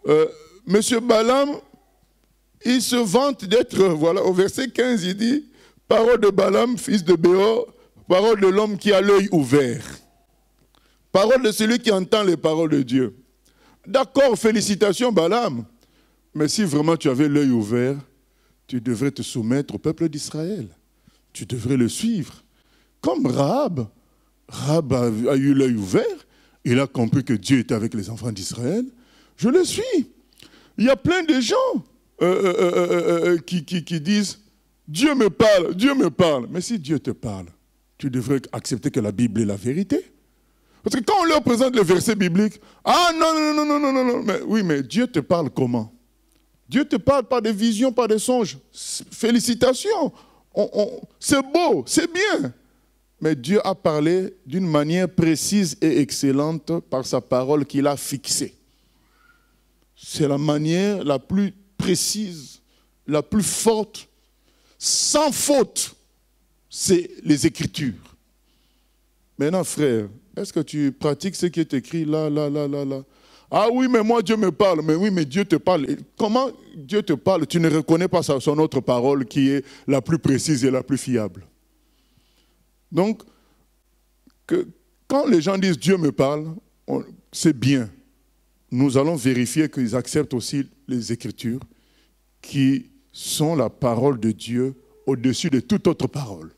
M. Balaam, il se vante d'être, voilà, au verset 15, il dit, « Parole de Balaam, fils de Béor, parole de l'homme qui a l'œil ouvert. Parole de celui qui entend les paroles de Dieu. » D'accord, félicitations Balaam. Mais si vraiment tu avais l'œil ouvert, tu devrais te soumettre au peuple d'Israël. Tu devrais le suivre. Comme Rahab. Rahab a eu l'œil ouvert, il a compris que Dieu était avec les enfants d'Israël. Je le suis. Il y a plein de gens qui disent « Dieu me parle, Dieu me parle ». Mais si Dieu te parle, tu devrais accepter que la Bible est la vérité. Parce que quand on leur présente le verset biblique, « Ah non, non, non, non, non, non, mais oui, mais Dieu te parle comment? Dieu te parle par des visions, par des songes. Félicitations, c'est beau, c'est bien. Mais Dieu a parlé d'une manière précise et excellente par sa parole qu'il a fixée. C'est la manière la plus précise, la plus forte, sans faute, c'est les Écritures. Maintenant, frère, est-ce que tu pratiques ce qui est écrit là, là, là, là, là? Ah oui, mais moi, Dieu me parle. Mais oui, mais Dieu te parle. Comment Dieu te parle? Tu ne reconnais pas son autre parole qui est la plus précise et la plus fiable. Donc, quand les gens disent Dieu me parle, c'est bien. nous allons vérifier qu'ils acceptent aussi les Écritures qui sont la parole de Dieu au-dessus de toute autre parole.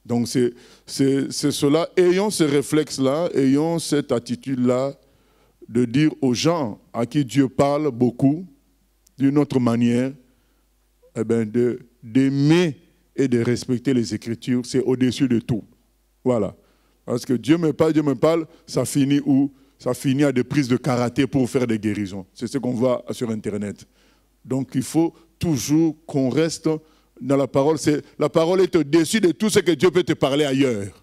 Donc c'est cela, ayons ce réflexe-là, ayons cette attitude-là de dire aux gens à qui Dieu parle beaucoup, d'une autre manière, eh bien d'aimer et de respecter les Écritures, c'est au-dessus de tout. Voilà. Parce que Dieu me parle, ça finit où? Ça finit à des prises de karaté pour faire des guérisons. C'est ce qu'on voit sur Internet. Donc il faut toujours qu'on reste dans la parole. La parole est au-dessus de tout ce que Dieu peut te parler ailleurs.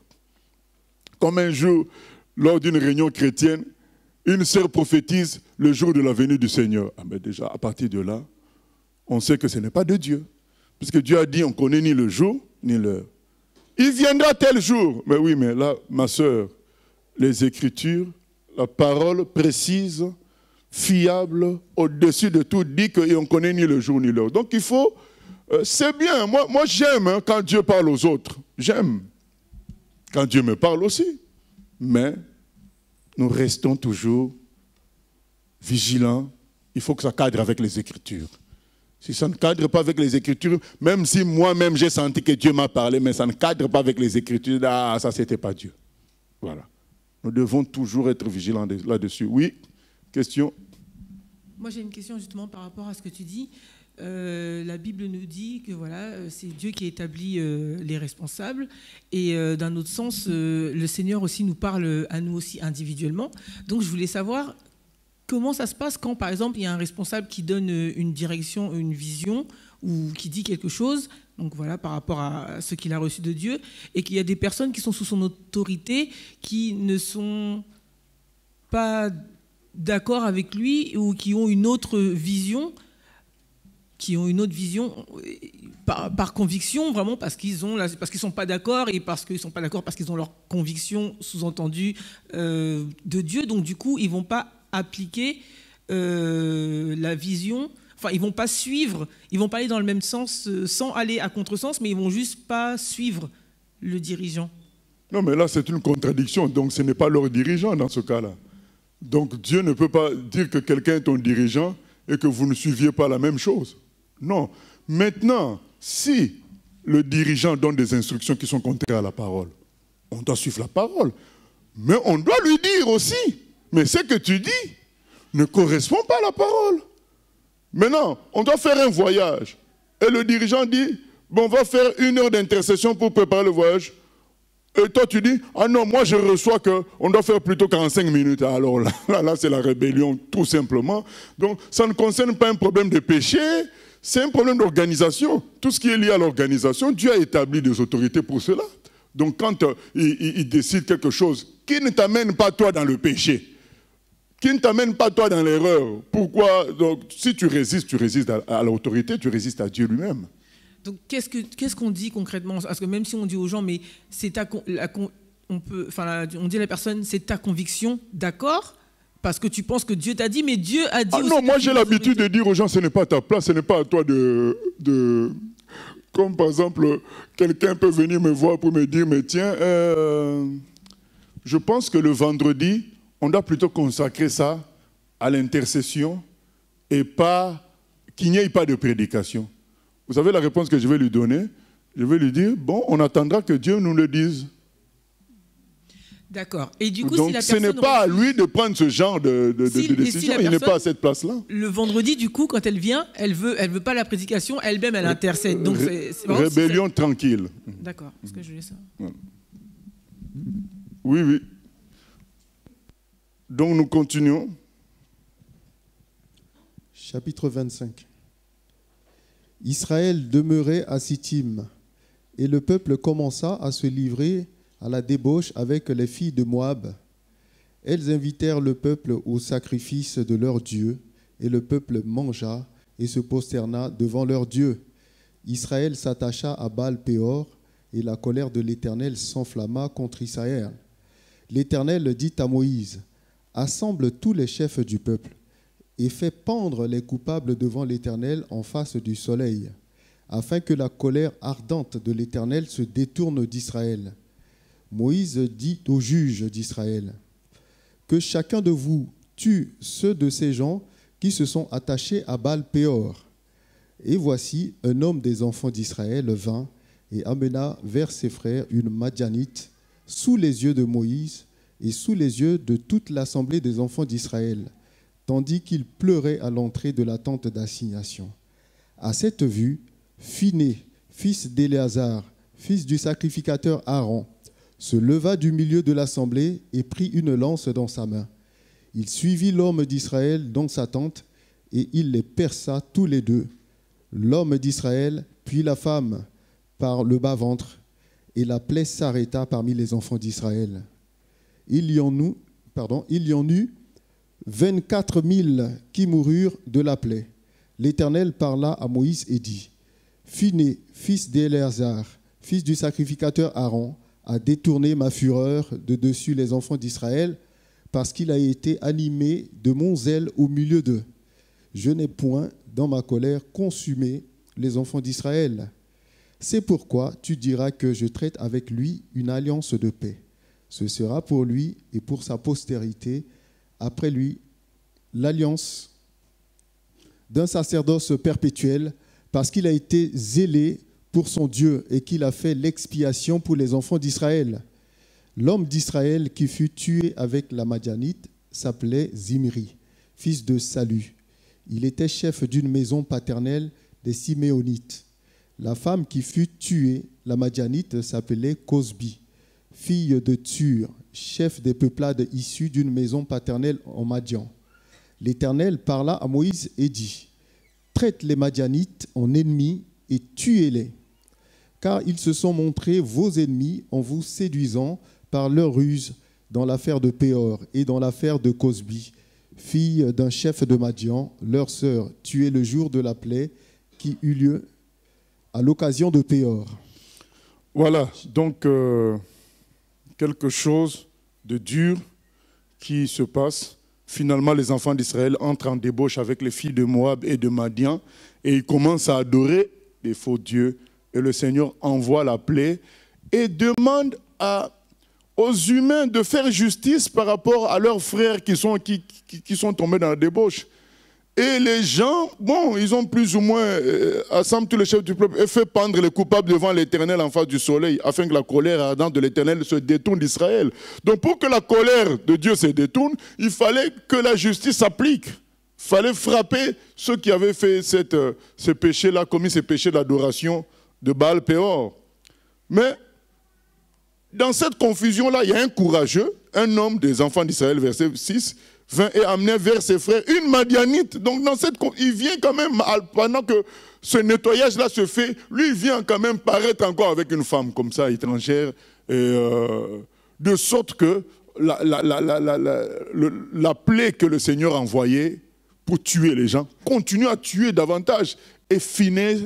Comme un jour, lors d'une réunion chrétienne, une sœur prophétise le jour de la venue du Seigneur. Ah ben déjà, à partir de là, on sait que ce n'est pas de Dieu. Puisque Dieu a dit, on ne connaît ni le jour, ni l'heure. Il viendra tel jour. Mais oui, mais là, ma sœur, les Écritures, la parole précise, fiable, au-dessus de tout, dit qu'on ne connaît ni le jour ni l'heure. Donc il faut, c'est bien, moi j'aime quand Dieu parle aux autres, j'aime. Quand Dieu me parle aussi. Mais nous restons toujours vigilants, il faut que ça cadre avec les Écritures. Si ça ne cadre pas avec les Écritures, même si moi-même j'ai senti que Dieu m'a parlé, mais ça ne cadre pas avec les Écritures, ah, ça c'était pas Dieu. Voilà. Nous devons toujours être vigilants là-dessus. Oui, question? Moi, j'ai une question justement par rapport à ce que tu dis. La Bible nous dit que voilà, c'est Dieu qui établit les responsables. Et d'un autre sens, le Seigneur aussi nous parle à nous aussi individuellement. Donc, je voulais savoir comment ça se passe quand, par exemple, il y a un responsable qui donne une direction, une vision ou qui dit quelque chose. Donc voilà, par rapport à ce qu'il a reçu de Dieu, et qu'il y a des personnes qui sont sous son autorité qui ne sont pas d'accord avec lui ou qui ont une autre vision, par conviction, vraiment parce qu'ils sont pas d'accord, et parce qu'ils sont pas d'accord parce qu'ils ont leur conviction sous-entendue de Dieu. Donc du coup, ils vont pas appliquer la vision. Enfin, ils vont pas suivre, ils vont pas aller dans le même sens sans aller à contresens, mais ils vont juste pas suivre le dirigeant. Non, mais là, c'est une contradiction. Donc, ce n'est pas leur dirigeant dans ce cas-là. Donc, Dieu ne peut pas dire que quelqu'un est ton dirigeant et que vous ne suiviez pas la même chose. Non. Maintenant, si le dirigeant donne des instructions qui sont contraires à la parole, on doit suivre la parole. Mais on doit lui dire aussi, mais ce que tu dis ne correspond pas à la parole. Maintenant, on doit faire un voyage. Et le dirigeant dit, bon, on va faire 1 heure d'intercession pour préparer le voyage. Et toi, tu dis, ah non, moi je reçois qu'on doit faire plutôt 45 minutes. Alors là c'est la rébellion, tout simplement. Donc, ça ne concerne pas un problème de péché, c'est un problème d'organisation. Tout ce qui est lié à l'organisation, Dieu a établi des autorités pour cela. Donc, quand il décide quelque chose qui ne t'amène pas toi dans le péché, qui ne t'amène pas toi dans l'erreur. Pourquoi? Donc, si tu résistes à l'autorité, tu résistes à Dieu lui-même. Donc, qu'est-ce qu'on dit concrètement? Parce que même si on dit aux gens, mais c'est on dit à la personne, c'est ta conviction, d'accord? Parce que tu penses que Dieu t'a dit, mais Dieu a dit. Ah aussi non, moi j'ai l'habitude de dire aux gens, ce n'est pas à ta place, ce n'est pas à toi de... Comme par exemple, quelqu'un peut venir me voir pour me dire, mais tiens, je pense que le vendredi, on doit plutôt consacrer ça à l'intercession et pas qu'il n'y ait pas de prédication. Vous savez la réponse que je vais lui donner? Je vais lui dire, bon, on attendra que Dieu nous le dise. D'accord. Et du coup, donc, si la personne ce n'est pas à lui de prendre ce genre de décision. Il n'est pas à cette place-là. Le vendredi, du coup, quand elle vient, elle veut pas la prédication, elle-même, elle intercède. Donc, rébellion tranquille. D'accord. Est-ce que je laisse ça? Oui, oui. Donc, nous continuons. Chapitre 25. Israël demeurait à Sittim, et le peuple commença à se livrer à la débauche avec les filles de Moab. Elles invitèrent le peuple au sacrifice de leur Dieu, et le peuple mangea et se prosterna devant leur Dieu. Israël s'attacha à Baal-Péor, et la colère de l'Éternel s'enflamma contre Israël. L'Éternel dit à Moïse, « Assemble tous les chefs du peuple, et fais pendre les coupables devant l'Éternel en face du soleil, afin que la colère ardente de l'Éternel se détourne d'Israël. » Moïse dit aux juges d'Israël, « Que chacun de vous tue ceux de ces gens qui se sont attachés à Baal-Péor. Et voici, un homme des enfants d'Israël vint et amena vers ses frères une Madianite sous les yeux de Moïse et sous les yeux de toute l'assemblée des enfants d'Israël, tandis qu'il pleurait à l'entrée de la tente d'assignation. À cette vue, Phiné, fils d'Éléazar, fils du sacrificateur Aaron, se leva du milieu de l'assemblée et prit une lance dans sa main. Il suivit l'homme d'Israël dans sa tente et il les perça tous les deux, l'homme d'Israël puis la femme par le bas-ventre, et la plaie s'arrêta parmi les enfants d'Israël. Il y en eut 24 000 qui moururent de la plaie. L'Éternel parla à Moïse et dit, Phiné, fils d'Éléazar, fils du sacrificateur Aaron, a détourné ma fureur de dessus les enfants d'Israël, parce qu'il a été animé de mon zèle au milieu d'eux. Je n'ai point, dans ma colère, consumé les enfants d'Israël. C'est pourquoi tu diras que je traite avec lui une alliance de paix. Ce sera pour lui et pour sa postérité, après lui, l'alliance d'un sacerdoce perpétuel, parce qu'il a été zélé pour son Dieu et qu'il a fait l'expiation pour les enfants d'Israël. L'homme d'Israël qui fut tué avec la Madianite s'appelait Zimri, fils de Salu. Il était chef d'une maison paternelle des Siméonites. La femme qui fut tuée, la Madianite, s'appelait Cosbi, fille de Tur, chef des peuplades issues d'une maison paternelle en Madian. L'Éternel parla à Moïse et dit, « Traite les Madianites en ennemis et tuez-les, car ils se sont montrés vos ennemis en vous séduisant par leur ruse dans l'affaire de Péor et dans l'affaire de Cosbi, fille d'un chef de Madian, leur sœur, tuée le jour de la plaie qui eut lieu à l'occasion de Péor. » Voilà, donc quelque chose de dur qui se passe. Finalement, les enfants d'Israël entrent en débauche avec les filles de Moab et de Madian et ils commencent à adorer des faux dieux. Et le Seigneur envoie la plaie et demande aux humains de faire justice par rapport à leurs frères qui sont tombés dans la débauche. Et les gens, bon, ils ont plus ou moins assemblé tous les chefs du peuple et fait pendre les coupables devant l'Éternel en face du soleil, afin que la colère ardente de l'Éternel se détourne d'Israël. Donc pour que la colère de Dieu se détourne, il fallait que la justice s'applique. Il fallait frapper ceux qui avaient fait ce péché-là, commis ces péchés d'adoration de Baal-Péor. Mais dans cette confusion-là, il y a un courageux, un homme des enfants d'Israël, verset 6, vint et amenait vers ses frères une Madianite. Donc il vient quand même, pendant que ce nettoyage-là se fait, lui il vient quand même paraître encore avec une femme comme ça, étrangère, de sorte que la plaie que le Seigneur a envoyée pour tuer les gens continue à tuer davantage. Et Phiné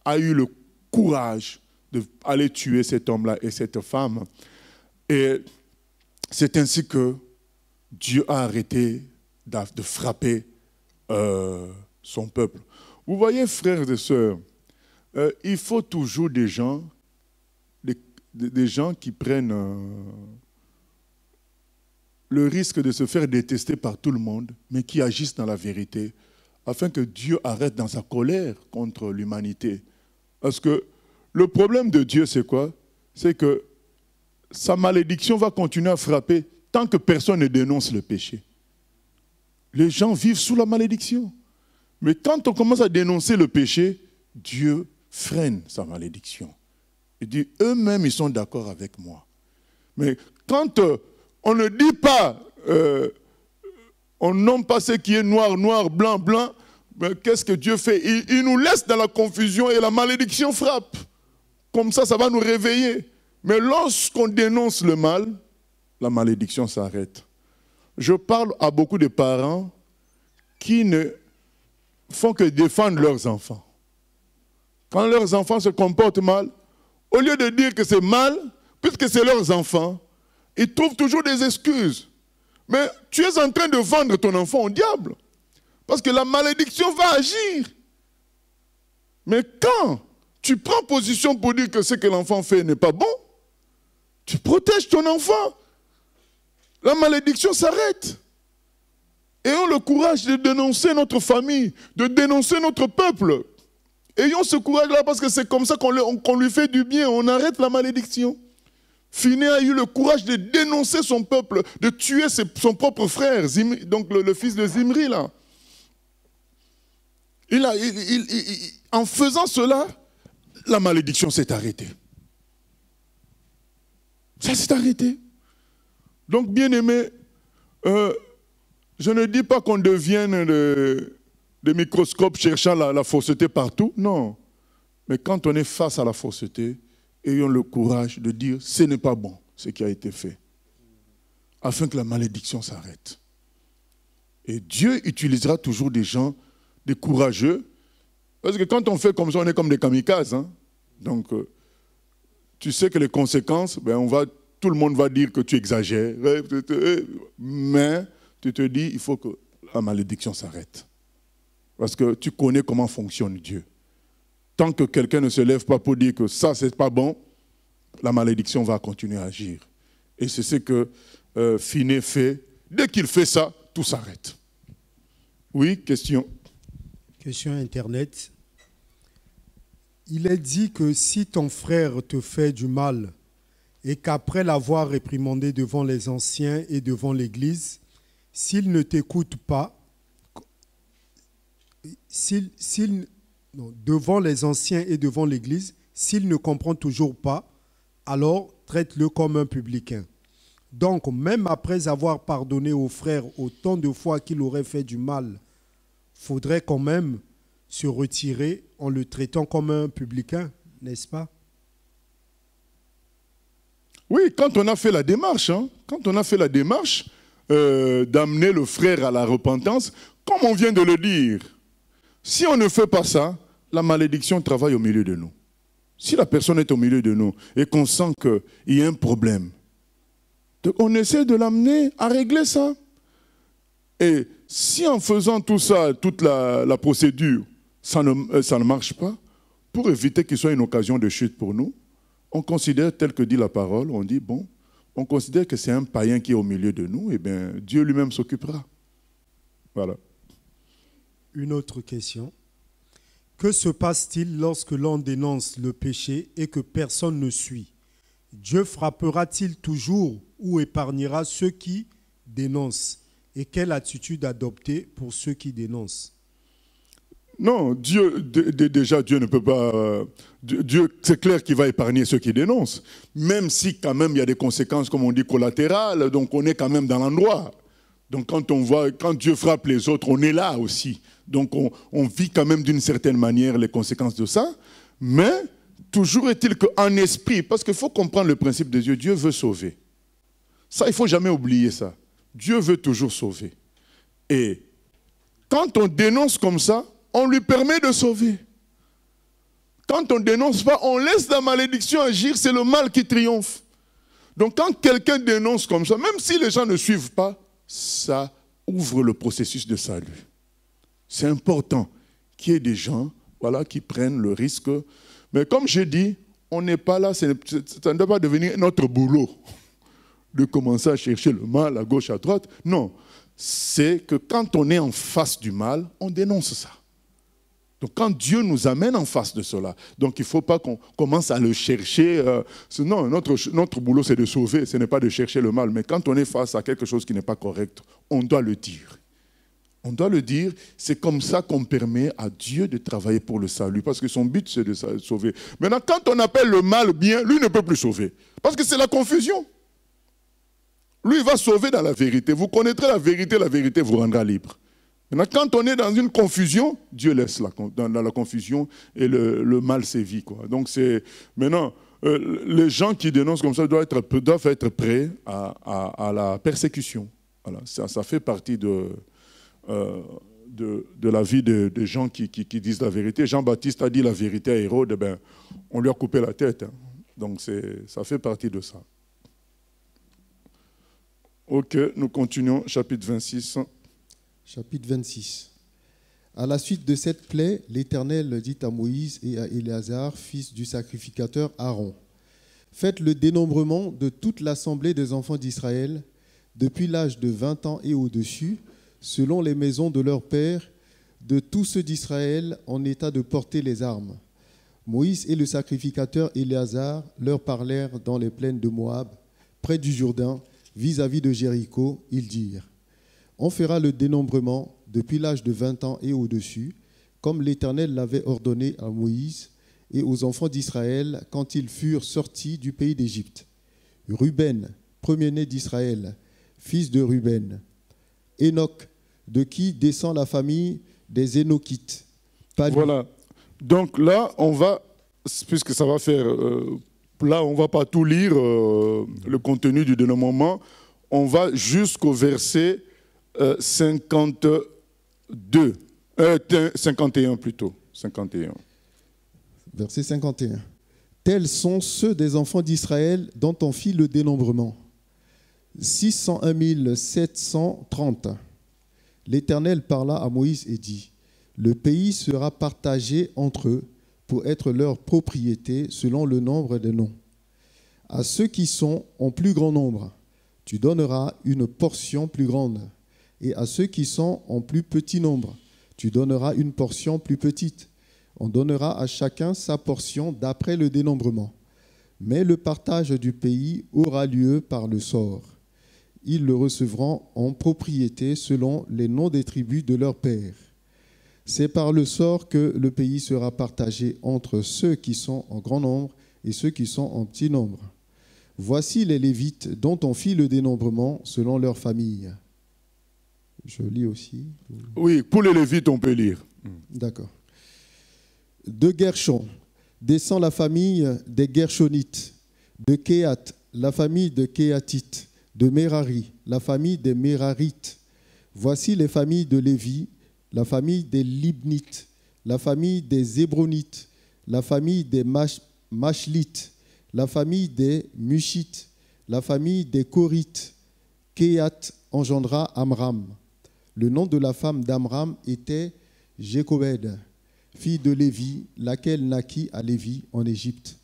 a eu le courage d'aller tuer cet homme-là et cette femme. Et c'est ainsi que Dieu a arrêté de frapper son peuple. Vous voyez, frères et sœurs, il faut toujours des gens qui prennent le risque de se faire détester par tout le monde, mais qui agissent dans la vérité, afin que Dieu arrête dans sa colère contre l'humanité. Parce que le problème de Dieu, c'est quoi? C'est que sa malédiction va continuer à frapper tant que personne ne dénonce le péché. Les gens vivent sous la malédiction. Mais quand on commence à dénoncer le péché, Dieu freine sa malédiction. Il dit, eux-mêmes, ils sont d'accord avec moi. Mais quand on ne dit pas, on nomme pas ce qui est noir, noir, blanc, blanc, mais qu'est-ce que Dieu fait? Il nous laisse dans la confusion et la malédiction frappe. Comme ça va nous réveiller. Mais lorsqu'on dénonce le mal, la malédiction s'arrête. Je parle à beaucoup de parents qui ne font que défendre leurs enfants. Quand leurs enfants se comportent mal, au lieu de dire que c'est mal, puisque c'est leurs enfants, ils trouvent toujours des excuses. Mais tu es en train de vendre ton enfant au diable. Parce que la malédiction va agir. Mais quand tu prends position pour dire que ce que l'enfant fait n'est pas bon, tu protèges ton enfant. La malédiction s'arrête. le courage de dénoncer notre famille, de dénoncer notre peuple. Ayons ce courage-là parce que c'est comme ça qu'on lui fait du bien. On arrête la malédiction. Finé a eu le courage de dénoncer son peuple, de tuer son propre frère, donc le fils de Zimri, là. En faisant cela, la malédiction s'est arrêtée. Ça s'est arrêté. Donc, bien aimé, je ne dis pas qu'on devienne des microscopes cherchant la fausseté partout, non. Mais quand on est face à la fausseté, ayons le courage de dire ce n'est pas bon ce qui a été fait, afin que la malédiction s'arrête. Et Dieu utilisera toujours des gens, des courageux, parce que quand on fait comme ça, on est comme des kamikazes. Hein? Donc, tu sais que les conséquences, tout le monde va dire que tu exagères, mais tu te dis, il faut que la malédiction s'arrête. Parce que tu connais comment fonctionne Dieu. Tant que quelqu'un ne se lève pas pour dire que ça, c'est pas bon, la malédiction va continuer à agir. Et c'est ce que Finé fait. Dès qu'il fait ça, tout s'arrête. Oui, question. Question Internet. Il est dit que si ton frère te fait du mal et qu'après l'avoir réprimandé devant les anciens et devant l'Église, s'il ne t'écoute pas, devant les anciens et devant l'Église, s'il ne comprend toujours pas, alors traite-le comme un publicain. Donc, même après avoir pardonné au frère autant de fois qu'il aurait fait du mal, faudrait quand même se retirer en le traitant comme un publicain, n'est-ce pas? Oui, quand on a fait la démarche, d'amener le frère à la repentance, comme on vient de le dire, si on ne fait pas ça, la malédiction travaille au milieu de nous. Si la personne est au milieu de nous et qu'on sent qu'il y a un problème, on essaie de l'amener à régler ça. Et si en faisant tout ça, toute la procédure, ça ne marche pas, pour éviter qu'il soit une occasion de chute pour nous, on considère, tel que dit la parole, on dit, bon, on considère que c'est un païen qui est au milieu de nous, et bien Dieu lui-même s'occupera. Voilà. Une autre question. Que se passe-t-il lorsque l'on dénonce le péché et que personne ne suit? Dieu frappera-t-il toujours ou épargnera ceux qui dénoncent? Et quelle attitude adopter pour ceux qui dénoncent? Non, déjà Dieu ne peut pas... Dieu, c'est clair qu'il va épargner ceux qui dénoncent. Même si quand même il y a des conséquences, comme on dit, collatérales, donc on est quand même dans l'endroit. Donc quand Dieu frappe les autres, on est là aussi. Donc on vit quand même d'une certaine manière les conséquences de ça. Mais toujours est-il qu'en esprit, parce qu'il faut comprendre le principe de Dieu, Dieu veut sauver. Ça, il ne faut jamais oublier ça. Dieu veut toujours sauver. Et quand on dénonce comme ça, on lui permet de sauver. Quand on ne dénonce pas, on laisse la malédiction agir, c'est le mal qui triomphe. Donc quand quelqu'un dénonce comme ça, même si les gens ne suivent pas, ça ouvre le processus de salut. C'est important qu'il y ait des gens qui prennent le risque. Mais comme j'ai dit, on n'est pas là, ça ne doit pas devenir notre boulot de commencer à chercher le mal à gauche, à droite. Non, c'est que quand on est en face du mal, on dénonce ça. Donc quand Dieu nous amène en face de cela, donc il ne faut pas qu'on commence à le chercher. Non, notre boulot c'est de sauver, ce n'est pas de chercher le mal. Mais quand on est face à quelque chose qui n'est pas correct, on doit le dire. On doit le dire, c'est comme ça qu'on permet à Dieu de travailler pour le salut, parce que son but c'est de sauver. Maintenant, quand on appelle le mal bien, lui ne peut plus sauver, parce que c'est la confusion. Lui, il va sauver dans la vérité. Vous connaîtrez la vérité vous rendra libre. Maintenant, quand on est dans une confusion, Dieu laisse dans la confusion et le mal sévit, quoi. Donc, maintenant, les gens qui dénoncent comme ça doivent être prêts à la persécution. Voilà, ça fait partie de la vie des gens qui disent la vérité. Jean-Baptiste a dit la vérité à Hérode, on lui a coupé la tête. Hein. Donc, ça fait partie de ça. Ok, nous continuons, chapitre 26. Chapitre 26. À la suite de cette plaie, l'Éternel dit à Moïse et à Éléazar, fils du sacrificateur Aaron, faites le dénombrement de toute l'assemblée des enfants d'Israël, depuis l'âge de 20 ans et au-dessus, selon les maisons de leurs pères, de tous ceux d'Israël en état de porter les armes. Moïse et le sacrificateur Éléazar leur parlèrent dans les plaines de Moab, près du Jourdain, vis-à-vis de Jéricho. Ils dirent: on fera le dénombrement depuis l'âge de 20 ans et au-dessus, comme l'Éternel l'avait ordonné à Moïse et aux enfants d'Israël quand ils furent sortis du pays d'Égypte. Ruben, premier-né d'Israël, fils de Ruben. Enoch, de qui descend la famille des Énochites. Voilà. Donc là, on va, puisque ça va faire... là, on ne va pas tout lire, le contenu du dénombrement. On va jusqu'au verset 51 plutôt. 51. Verset 51. Tels sont ceux des enfants d'Israël dont on fit le dénombrement. 601 730. L'Éternel parla à Moïse et dit: le pays sera partagé entre eux pour être leur propriété selon le nombre des noms. À ceux qui sont en plus grand nombre, tu donneras une portion plus grande, et à ceux qui sont en plus petit nombre, tu donneras une portion plus petite. On donnera à chacun sa portion d'après le dénombrement. Mais le partage du pays aura lieu par le sort. Ils le recevront en propriété selon les noms des tribus de leurs pères. C'est par le sort que le pays sera partagé entre ceux qui sont en grand nombre et ceux qui sont en petit nombre. Voici les Lévites dont on fit le dénombrement selon leur famille. Je lis aussi. Oui, pour les Lévites, on peut lire. D'accord. De Gershon descend la famille des Gershonites. De Kéhat, la famille de Kéhatites. De Merari, la famille des Merarites. Voici les familles de Lévi, la famille des Libnites, la famille des Hébronites, la famille des Machlites, la famille des Mushites, la famille des Korites. Kéhat engendra Amram. Le nom de la femme d'Amram était Jécobed, fille de Lévi, laquelle naquit à Lévi en Égypte.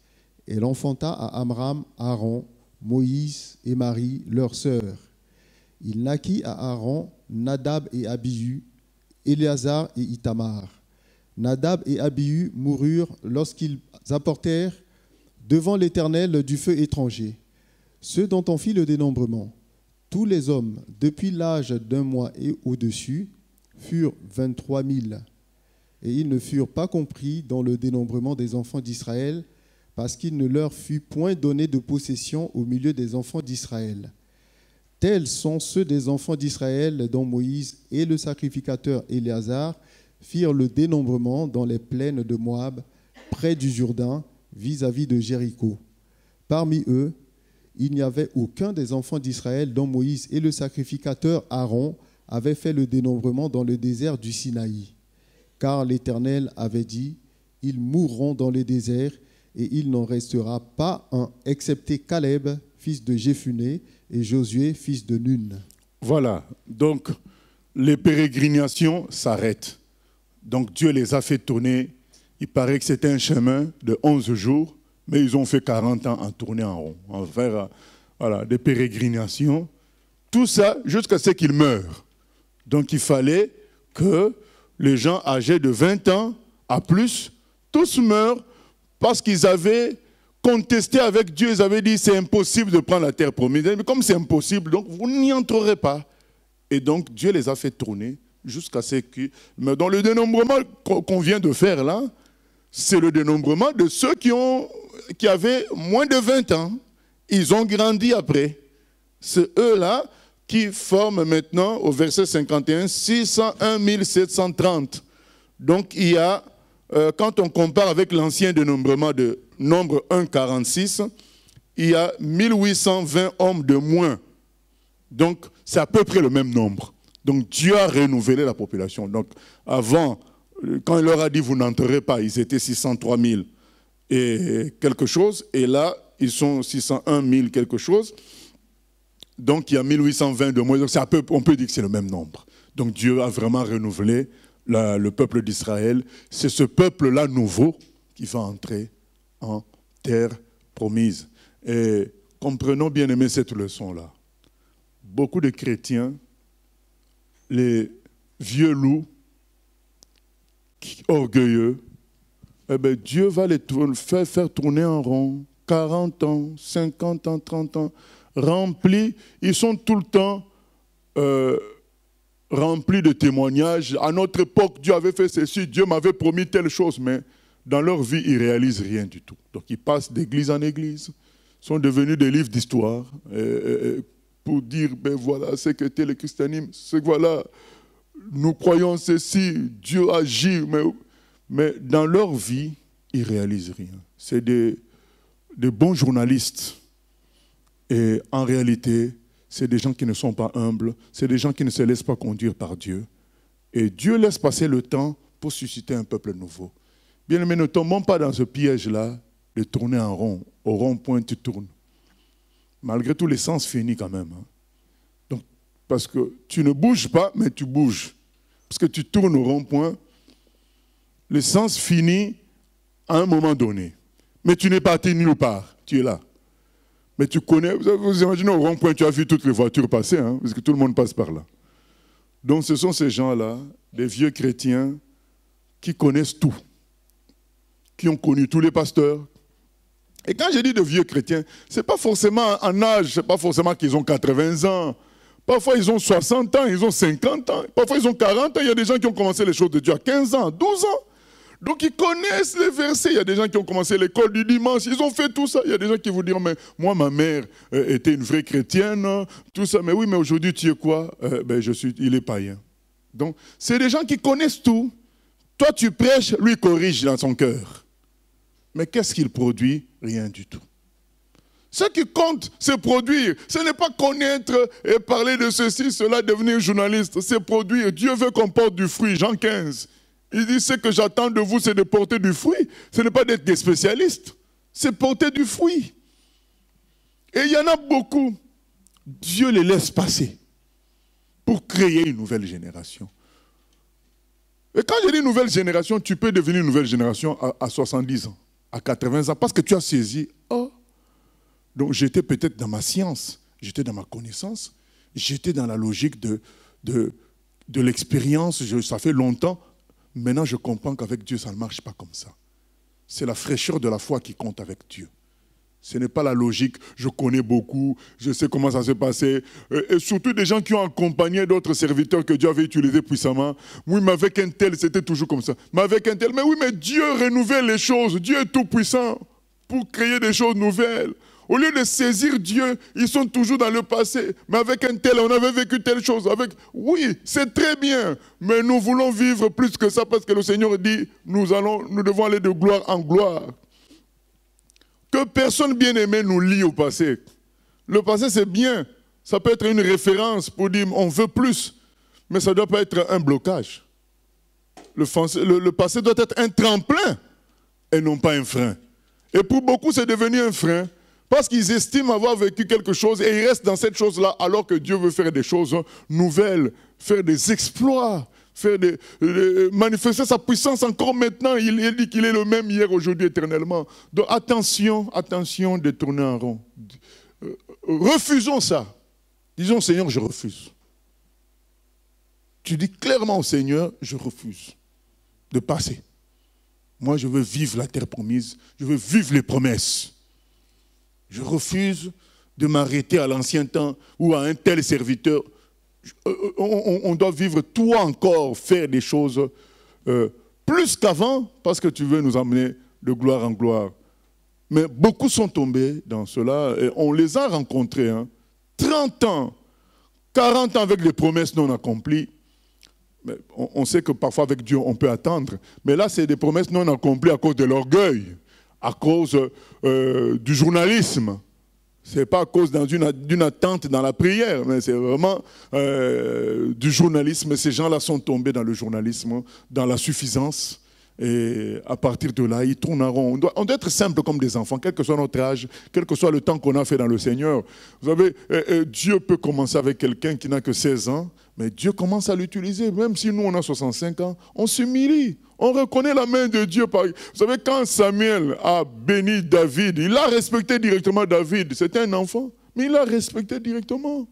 Elle enfanta à Amram Aaron, Moïse et Marie, leur sœur. Il naquit à Aaron Nadab et Abihu, Éléazar et Itamar. Nadab et Abihu moururent lorsqu'ils apportèrent devant l'Éternel du feu étranger. Ceux dont on fit le dénombrement, tous les hommes depuis l'âge d'1 mois et au-dessus, furent 23 000. Et ils ne furent pas compris dans le dénombrement des enfants d'Israël, parce qu'il ne leur fut point donné de possession au milieu des enfants d'Israël. Tels sont ceux des enfants d'Israël dont Moïse et le sacrificateur Éléazar firent le dénombrement dans les plaines de Moab, près du Jourdain, vis-à-vis de Jéricho. Parmi eux, il n'y avait aucun des enfants d'Israël dont Moïse et le sacrificateur Aaron avaient fait le dénombrement dans le désert du Sinaï. Car l'Éternel avait dit: ils mourront dans le désert, et il n'en restera pas un, excepté Caleb, fils de Jéphuné, et Josué, fils de Nun. Voilà, donc les pérégrinations s'arrêtent. Donc Dieu les a fait tourner. Il paraît que c'était un chemin de 11 jours, mais ils ont fait 40 ans à tourner en rond, en faire des pérégrinations. Tout ça jusqu'à ce qu'ils meurent. Donc il fallait que les gens âgés de 20 ans à plus, tous meurent parce qu'ils avaient contesté avec Dieu. Ils avaient dit: c'est impossible de prendre la terre promise. Mais comme c'est impossible, donc vous n'y entrerez pas. Et donc Dieu les a fait tourner jusqu'à ce que... Mais dans le dénombrement qu'on vient de faire là, c'est le dénombrement de ceux qui avaient moins de 20 ans. Ils ont grandi après. C'est eux-là qui forment maintenant, au verset 51, 601 730. Donc il y a, quand on compare avec l'ancien dénombrement de nombre 1,46, il y a 1820 hommes de moins. Donc c'est à peu près le même nombre. Donc Dieu a renouvelé la population. Donc avant, quand il leur a dit: vous n'entrerez pas, ils étaient 603 000 et quelque chose. Et là, ils sont 601 000 quelque chose. Donc il y a 1820 de moins. Donc on peut dire que c'est le même nombre. Donc Dieu a vraiment renouvelé le peuple d'Israël. C'est ce peuple-là nouveau qui va entrer en terre promise. Et comprenons bien aimé cette leçon-là. Beaucoup de chrétiens les vieux loups, orgueilleux, eh bien, Dieu va les faire tourner en rond, 40 ans, 50 ans, 30 ans, remplis, ils sont tout le temps remplis de témoignages. À notre époque, Dieu avait fait ceci, Dieu m'avait promis telle chose, mais dans leur vie, ils ne réalisent rien du tout. Donc ils passent d'église en église, sont devenus des livres d'histoire pour dire, ben voilà, ce qu'était le christianisme, c'est que voilà, nous croyons ceci, Dieu agit, mais dans leur vie, ils ne réalisent rien. C'est des bons journalistes. Et en réalité, c'est des gens qui ne sont pas humbles, c'est des gens qui ne se laissent pas conduire par Dieu. Et Dieu laisse passer le temps pour susciter un peuple nouveau. Bien aimé, ne tombons pas dans ce piège-là de tourner en rond. Au rond-point, tu tournes. Malgré tout, l'essence finit quand même. Donc, parce que tu ne bouges pas, mais tu bouges. Parce que tu tournes au rond-point, l'essence finit à un moment donné. Mais tu n'es parti nulle part, tu es là. Mais tu connais, vous imaginez au rond-point, tu as vu toutes les voitures passer, parce que tout le monde passe par là. Donc ce sont ces gens-là, des vieux chrétiens, qui connaissent tout, qui ont connu tous les pasteurs. Et quand je dis de vieux chrétiens, ce n'est pas forcément en âge, ce n'est pas forcément qu'ils ont 80 ans. Parfois, ils ont 60 ans, ils ont 50 ans. Parfois, ils ont 40 ans. Il y a des gens qui ont commencé les choses de Dieu à 15 ans, 12 ans. Donc, ils connaissent les versets. Il y a des gens qui ont commencé l'école du dimanche. Ils ont fait tout ça. Il y a des gens qui vous diront, mais moi, ma mère était une vraie chrétienne, tout ça. Mais oui, mais aujourd'hui, tu es quoi? Il est païen. Donc, c'est des gens qui connaissent tout. Toi, tu prêches, lui corrige dans son cœur. Mais qu'est-ce qu'il produit? Rien du tout. Ce qui compte, c'est produire. Ce n'est pas connaître et parler de ceci, cela, devenir journaliste. C'est produire. Dieu veut qu'on porte du fruit. Jean 15. Il dit, ce que j'attends de vous, c'est de porter du fruit. Ce n'est pas d'être des spécialistes. C'est porter du fruit. Et il y en a beaucoup. Dieu les laisse passer pour créer une nouvelle génération. Et quand je dis nouvelle génération, tu peux devenir une nouvelle génération à 70 ans, à 80 ans, parce que tu as saisi, donc j'étais peut-être dans ma science, j'étais dans ma connaissance, j'étais dans la logique de l'expérience, ça fait longtemps. Maintenant, je comprends qu'avec Dieu, ça ne marche pas comme ça. C'est la fraîcheur de la foi qui compte avec Dieu. Ce n'est pas la logique, je connais beaucoup, je sais comment ça s'est passé. Et surtout des gens qui ont accompagné d'autres serviteurs que Dieu avait utilisés puissamment. Oui, mais avec un tel, c'était toujours comme ça. Mais avec un tel, mais oui, mais Dieu renouvelle les choses. Dieu est tout puissant pour créer des choses nouvelles. Au lieu de saisir Dieu, ils sont toujours dans le passé. Mais avec un tel, on avait vécu telle chose. Oui, c'est très bien. Mais nous voulons vivre plus que ça parce que le Seigneur dit, nous devons aller de gloire en gloire. Que personne bien-aimé nous lie au passé. Le passé, c'est bien. Ça peut être une référence pour dire, on veut plus. Mais ça ne doit pas être un blocage. Le passé doit être un tremplin et non pas un frein. Et pour beaucoup, c'est devenu un frein. Parce qu'ils estiment avoir vécu quelque chose et ils restent dans cette chose-là alors que Dieu veut faire des choses nouvelles, faire des exploits, manifester sa puissance encore maintenant. Il dit qu'il est le même hier, aujourd'hui, éternellement. Donc attention de tourner en rond. Refusons ça. Disons, Seigneur, je refuse. Tu dis clairement au Seigneur, je refuse de passer. Moi, je veux vivre la terre promise. Je veux vivre les promesses. Je refuse de m'arrêter à l'ancien temps ou à un tel serviteur. On doit vivre toi encore, faire des choses plus qu'avant parce que tu veux nous emmener de gloire en gloire. Mais beaucoup sont tombés dans cela et on les a rencontrés. 30 ans, 40 ans avec des promesses non accomplies. Mais on sait que parfois avec Dieu on peut attendre. Mais là c'est des promesses non accomplies à cause de l'orgueil. À cause du journalisme. Ce n'est pas à cause d'une attente dans la prière, mais c'est vraiment du journalisme. Ces gens-là sont tombés dans le journalisme, dans la suffisance. Et à partir de là, ils tournent en rond. On doit être simple comme des enfants, quel que soit notre âge, quel que soit le temps qu'on a fait dans le Seigneur. Vous savez, Dieu peut commencer avec quelqu'un qui n'a que 16 ans, mais Dieu commence à l'utiliser. Même si nous, on a 65 ans, on s'humilie. On reconnaît la main de Dieu. Vous savez, quand Samuel a béni David, il a respecté directement David. C'était un enfant, mais il l'a respecté directement.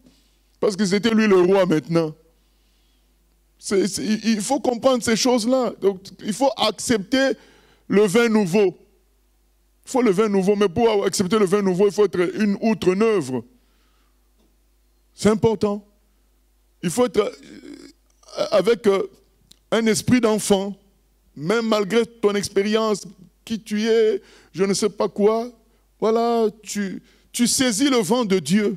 Parce que c'était lui le roi maintenant. Il faut comprendre ces choses-là. Donc, il faut accepter le vin nouveau. Il faut le vin nouveau, mais pour accepter le vin nouveau, il faut être une outre neuve. C'est important. Il faut être avec un esprit d'enfant, même malgré ton expérience, qui tu es, je ne sais pas quoi. Voilà, tu saisis le vent de Dieu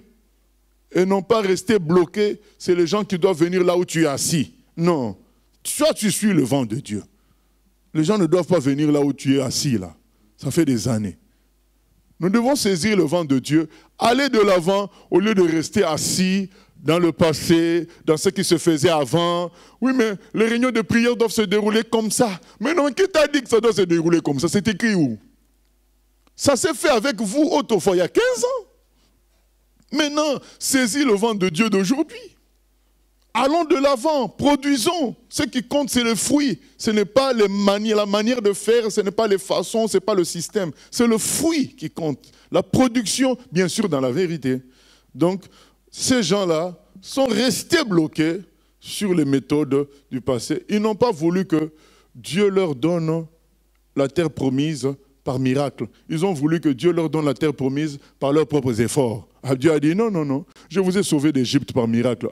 et non pas rester bloqué. C'est les gens qui doivent venir là où tu es assis. Non, toi tu suis le vent de Dieu. Les gens ne doivent pas venir là où tu es assis là. Ça fait des années. Nous devons saisir le vent de Dieu, aller de l'avant au lieu de rester assis dans le passé, dans ce qui se faisait avant. Oui, mais les réunions de prière doivent se dérouler comme ça. Mais non, qui t'a dit que ça doit se dérouler comme ça? C'est écrit où? Ça s'est fait avec vous autrefois, il y a 15 ans. Maintenant, saisis le vent de Dieu d'aujourd'hui. Allons de l'avant, produisons. Ce qui compte, c'est le fruit. Ce n'est pas la manière de faire, ce n'est pas les façons, ce n'est pas le système. C'est le fruit qui compte. La production, bien sûr, dans la vérité. Donc, ces gens-là sont restés bloqués sur les méthodes du passé. Ils n'ont pas voulu que Dieu leur donne la terre promise par miracle. Ils ont voulu que Dieu leur donne la terre promise par leurs propres efforts. Dieu a dit non, non, non, je vous ai sauvé d'Égypte par miracle.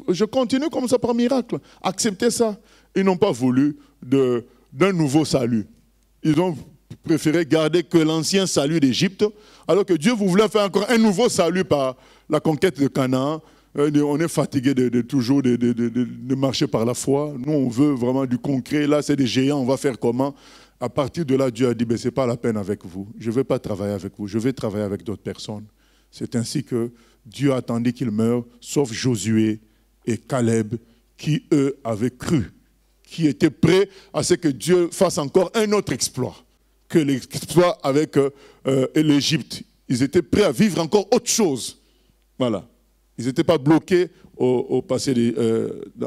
Je continue comme ça par miracle. Acceptez ça. Ils n'ont pas voulu d'un nouveau salut. Ils ont préféré garder que l'ancien salut d'Égypte, alors que Dieu voulait faire encore un nouveau salut par la conquête de Canaan. On est fatigué toujours de marcher par la foi. Nous, on veut vraiment du concret. Là, c'est des géants, on va faire comment? À partir de là, Dieu a dit, ce n'est pas la peine avec vous. Je ne vais pas travailler avec vous. Je vais travailler avec d'autres personnes. C'est ainsi que Dieu attendait qu'ils meurent, sauf Josué et Caleb, qui, eux, avaient cru, qui étaient prêts à ce que Dieu fasse encore un autre exploit que l'exploit avec l'Égypte. Ils étaient prêts à vivre encore autre chose. Voilà. Ils n'étaient pas bloqués au passé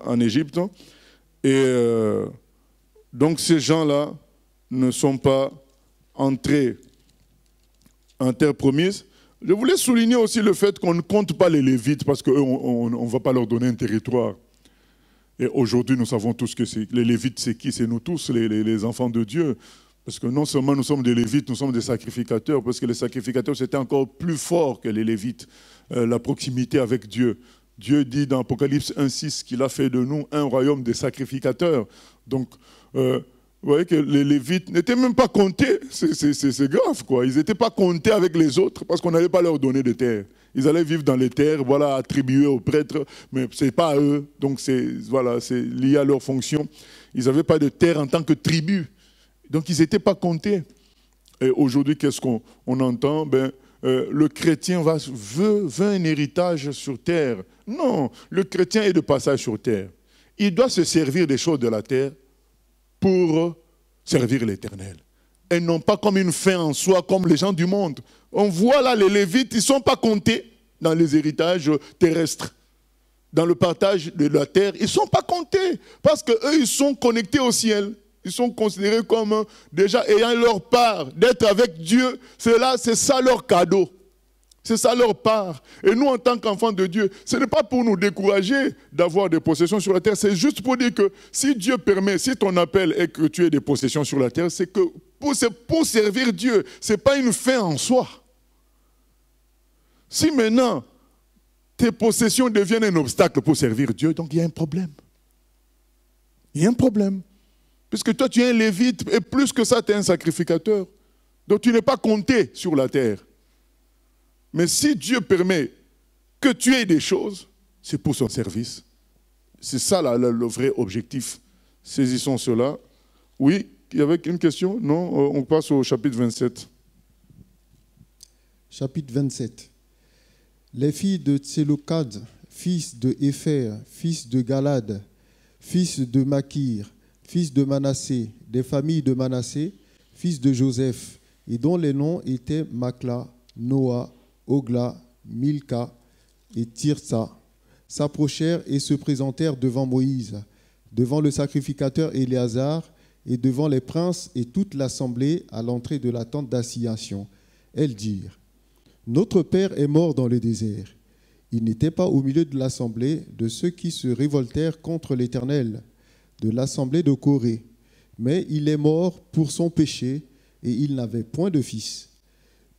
en Égypte. Et donc ces gens-là ne sont pas entrés en terre promise. Je voulais souligner aussi le fait qu'on ne compte pas les Lévites parce qu'eux, on ne va pas leur donner un territoire. Et aujourd'hui, nous savons tous que les Lévites, c'est qui? C'est nous tous, les enfants de Dieu. Parce que non seulement nous sommes des Lévites, nous sommes des sacrificateurs, parce que les sacrificateurs, c'était encore plus fort que les Lévites, la proximité avec Dieu. Dieu dit dans Apocalypse 1,6 qu'il a fait de nous un royaume des sacrificateurs. Donc, vous voyez que les Lévites n'étaient même pas comptés. C'est grave, quoi. Ils n'étaient pas comptés avec les autres parce qu'on n'allait pas leur donner de terre. Ils allaient vivre dans les terres, voilà, attribuées aux prêtres, mais ce n'est pas à eux. Donc, c'est lié à leur fonction. Ils n'avaient pas de terre en tant que tribu. Donc, ils n'étaient pas comptés. Et aujourd'hui, qu'est-ce qu'on entend? Le chrétien veut un héritage sur terre. Non, le chrétien est de passage sur terre. Il doit se servir des choses de la terre pour servir l'Éternel. Et non pas comme une fin en soi, comme les gens du monde. On voit là les Lévites, ils ne sont pas comptés dans les héritages terrestres. Dans le partage de la terre, ils ne sont pas comptés. Parce qu'eux, ils sont connectés au ciel. Ils sont considérés comme déjà ayant leur part, d'être avec Dieu. C'est ça leur cadeau. C'est ça leur part. Et nous, en tant qu'enfants de Dieu, ce n'est pas pour nous décourager d'avoir des possessions sur la terre. C'est juste pour dire que si Dieu permet, si ton appel est que tu aies des possessions sur la terre, c'est pour servir Dieu. Ce n'est pas une fin en soi. Si maintenant, tes possessions deviennent un obstacle pour servir Dieu, donc il y a un problème. Il y a un problème. Puisque toi, tu es un lévite, et plus que ça, tu es un sacrificateur. Donc tu n'es pas compté sur la terre. Mais si Dieu permet que tu aies des choses, c'est pour son service. C'est ça le vrai objectif. Saisissons cela. Oui, il y avait une question? Non, on passe au chapitre 27. Chapitre 27. Les filles de Tselokad, fils de Épher, fils de Galad, fils de Makir, fils de Manassé, des familles de Manassé, fils de Joseph, et dont les noms étaient Makla, Noah, Ogla, Milka et Tirsa, s'approchèrent et se présentèrent devant Moïse, devant le sacrificateur Éléazar et devant les princes et toute l'assemblée à l'entrée de la tente d'assignation. Elles dirent: Notre père est mort dans le désert. Il n'était pas au milieu de l'assemblée de ceux qui se révoltèrent contre l'Éternel, de l'assemblée de Corée. Mais il est mort pour son péché et il n'avait point de fils.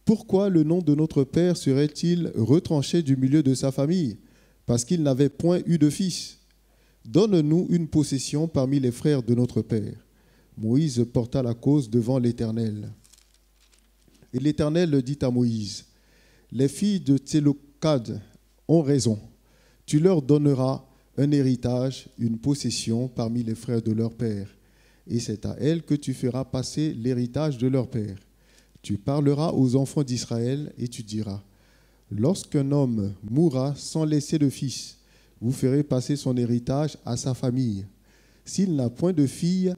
Pourquoi le nom de notre père serait-il retranché du milieu de sa famille? Parce qu'il n'avait point eu de fils. Donne-nous une possession parmi les frères de notre père. Moïse porta la cause devant l'Éternel. Et l'Éternel dit à Moïse, les filles de Tselokad ont raison. Tu leur donneras un héritage, une possession parmi les frères de leur père. Et c'est à elles que tu feras passer l'héritage de leur père. Tu parleras aux enfants d'Israël et tu diras, lorsqu'un homme mourra sans laisser de fils, vous ferez passer son héritage à sa famille. S'il n'a point de fille,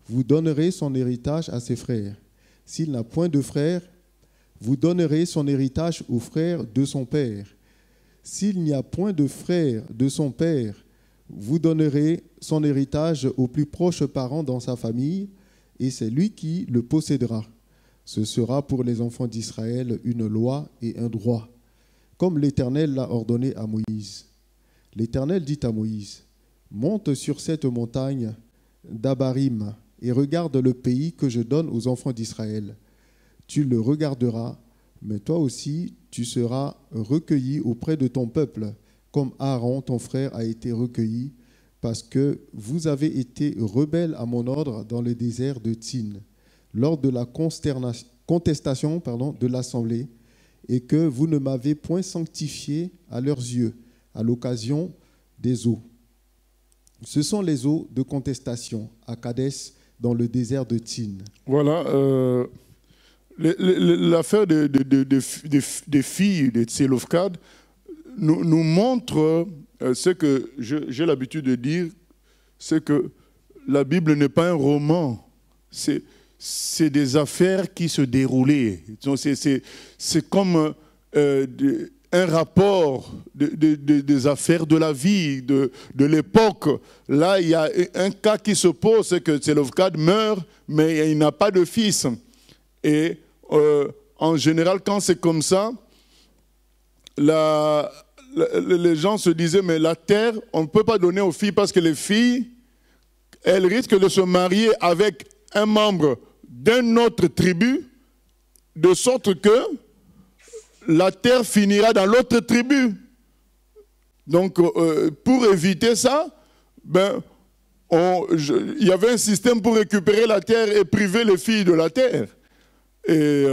vous donnerez son héritage à ses frères. S'il n'a point de frères, vous donnerez son héritage aux frères de son père. S'il n'y a point de frères de son père, vous donnerez son héritage aux plus proches parents dans sa famille, et c'est lui qui le possédera. Ce sera pour les enfants d'Israël une loi et un droit, comme l'Éternel l'a ordonné à Moïse. L'Éternel dit à Moïse, « Monte sur cette montagne d'Abarim et regarde le pays que je donne aux enfants d'Israël. Tu le regarderas, mais toi aussi tu seras recueilli auprès de ton peuple, comme Aaron, ton frère, a été recueilli, parce que vous avez été rebelles à mon ordre dans le désert de Tsin, lors de la contestation de l'assemblée, et que vous ne m'avez point sanctifié à leurs yeux, à l'occasion des eaux. Ce sont les eaux de contestation à Kadès, dans le désert de Tsin. Voilà, l'affaire des filles de Tselofkad nous montre ce que j'ai l'habitude de dire, c'est que la Bible n'est pas un roman, c'est des affaires qui se déroulaient. C'est comme un rapport des affaires de la vie, de l'époque. Là, il y a un cas qui se pose, c'est que Tselofkad meurt, mais il n'a pas de fils. Et en général, quand c'est comme ça, les gens se disaient, mais la terre, on ne peut pas donner aux filles parce que les filles, elles risquent de se marier avec un membre d'une autre tribu, de sorte que la terre finira dans l'autre tribu. Donc, pour éviter ça, il y avait un système pour récupérer la terre et priver les filles de la terre. Et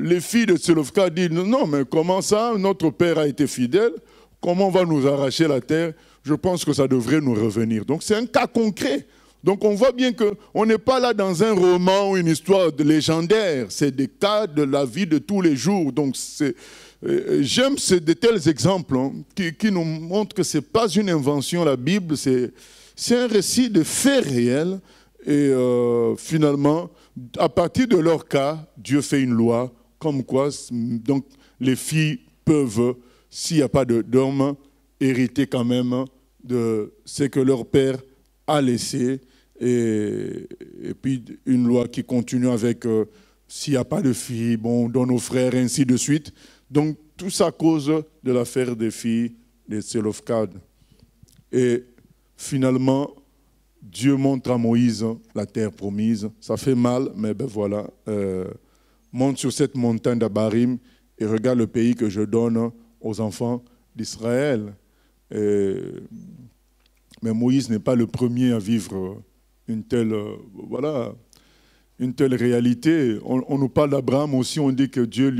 les filles de Tselofkad disent, non, mais comment ça, notre père a été fidèle, comment on va nous arracher la terre? Je pense que ça devrait nous revenir. Donc c'est un cas concret. Donc on voit bien qu'on n'est pas là dans un roman ou une histoire légendaire, c'est des cas de la vie de tous les jours. Donc j'aime de tels exemples qui nous montrent que ce n'est pas une invention, la Bible, c'est un récit de faits réels. Et finalement, à partir de leur cas, Dieu fait une loi, comme quoi donc, les filles peuvent, s'il n'y a pas d'homme, hériter quand même de ce que leur père a laissé. Et puis une loi qui continue avec, s'il n'y a pas de filles, bon, on donne aux frères, ainsi de suite. Donc tout ça à cause de l'affaire des filles de Tselofkad. Et finalement, Dieu montre à Moïse la terre promise. Ça fait mal, mais ben voilà. Monte sur cette montagne d'Abarim et regarde le pays que je donne aux enfants d'Israël. Mais Moïse n'est pas le premier à vivre une telle réalité. On nous parle d'Abraham aussi, on dit que Dieu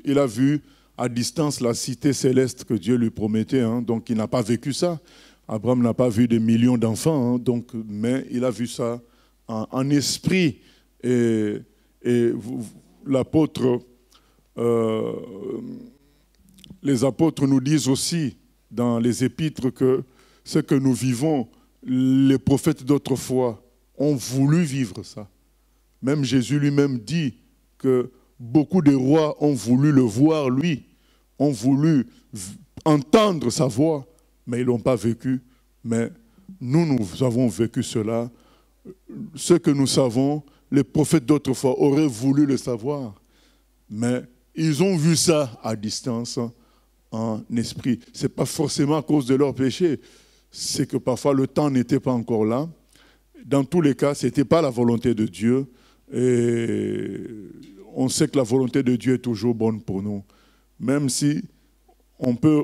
il a vu à distance la cité céleste que Dieu lui promettait. Donc il n'a pas vécu ça. Abraham n'a pas vu des millions d'enfants, mais il a vu ça en esprit. Et l'apôtre, les apôtres nous disent aussi dans les épîtres que ce que nous vivons, les prophètes d'autrefois ont voulu vivre ça. Même Jésus lui-même dit que beaucoup de rois ont voulu le voir, lui, ont voulu entendre sa voix, mais ils ne l'ont pas vécu. Mais nous avons vécu cela. Ce que nous savons, les prophètes d'autrefois auraient voulu le savoir. Mais ils ont vu ça à distance en esprit. Ce n'est pas forcément à cause de leur péché, c'est que parfois le temps n'était pas encore là. Dans tous les cas, ce n'était pas la volonté de Dieu. Et on sait que la volonté de Dieu est toujours bonne pour nous. Même si on peut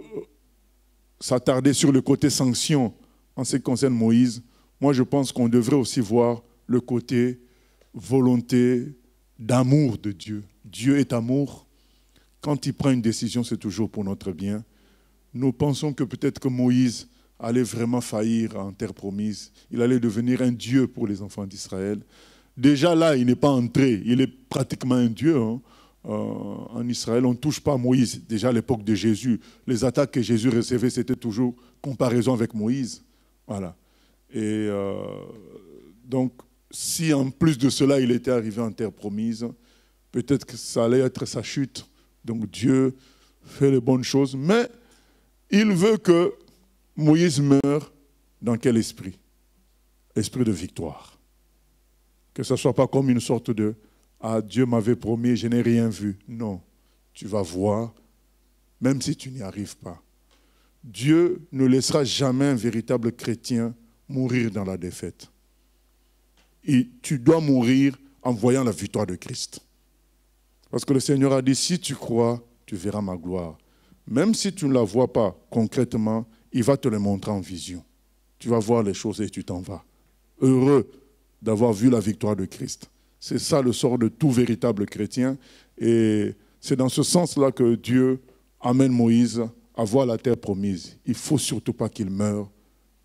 s'attarder sur le côté sanction en ce qui concerne Moïse, moi je pense qu'on devrait aussi voir le côté volonté d'amour de Dieu. Dieu est amour. Quand il prend une décision, c'est toujours pour notre bien. Nous pensons que peut-être que Moïse allait vraiment faillir en terre promise. Il allait devenir un Dieu pour les enfants d'Israël. Déjà là, il n'est pas entré. Il est pratiquement un Dieu. En Israël, on ne touche pas à Moïse. Déjà à l'époque de Jésus, les attaques que Jésus recevait, c'était toujours comparaison avec Moïse. Voilà. Et donc, si en plus de cela, il était arrivé en terre promise, peut-être que ça allait être sa chute. Donc Dieu fait les bonnes choses, mais il veut que Moïse meure dans quel esprit? Esprit de victoire. Que ce ne soit pas comme une sorte de « Ah, Dieu m'avait promis, je n'ai rien vu ». Non, tu vas voir, même si tu n'y arrives pas. Dieu ne laissera jamais un véritable chrétien mourir dans la défaite. Et tu dois mourir en voyant la victoire de Christ. Parce que le Seigneur a dit, si tu crois, tu verras ma gloire. Même si tu ne la vois pas concrètement, il va te le montrer en vision. Tu vas voir les choses et tu t'en vas. Heureux d'avoir vu la victoire de Christ. C'est ça le sort de tout véritable chrétien. Et c'est dans ce sens-là que Dieu amène Moïse à voir la terre promise. Il ne faut surtout pas qu'il meure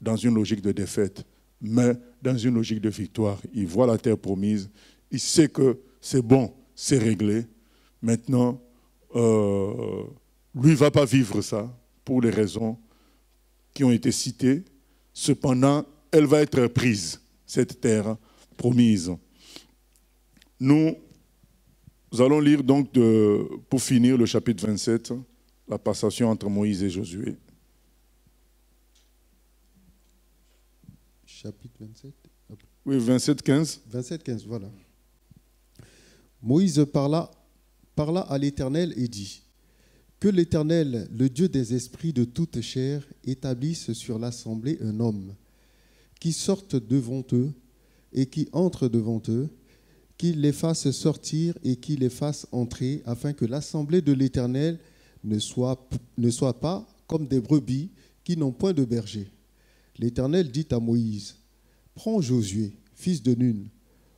dans une logique de défaite, mais dans une logique de victoire. Il voit la terre promise, il sait que c'est bon, c'est réglé. Maintenant, lui ne va pas vivre ça pour les raisons qui ont été citées. Cependant, elle va être prise, cette terre promise. Nous allons lire donc, pour finir, le chapitre 27, la passation entre Moïse et Josué. Chapitre 27. Oui, 27, 15. 27, 15, voilà. Moïse parla à l'Éternel et dit, « Que l'Éternel, le Dieu des esprits de toute chair, établisse sur l'assemblée un homme, qui sorte devant eux et qui entre devant eux, qu'il les fasse sortir et qu'il les fasse entrer, afin que l'assemblée de l'Éternel ne soit pas comme des brebis qui n'ont point de berger. » L'Éternel dit à Moïse, « Prends Josué, fils de Nun,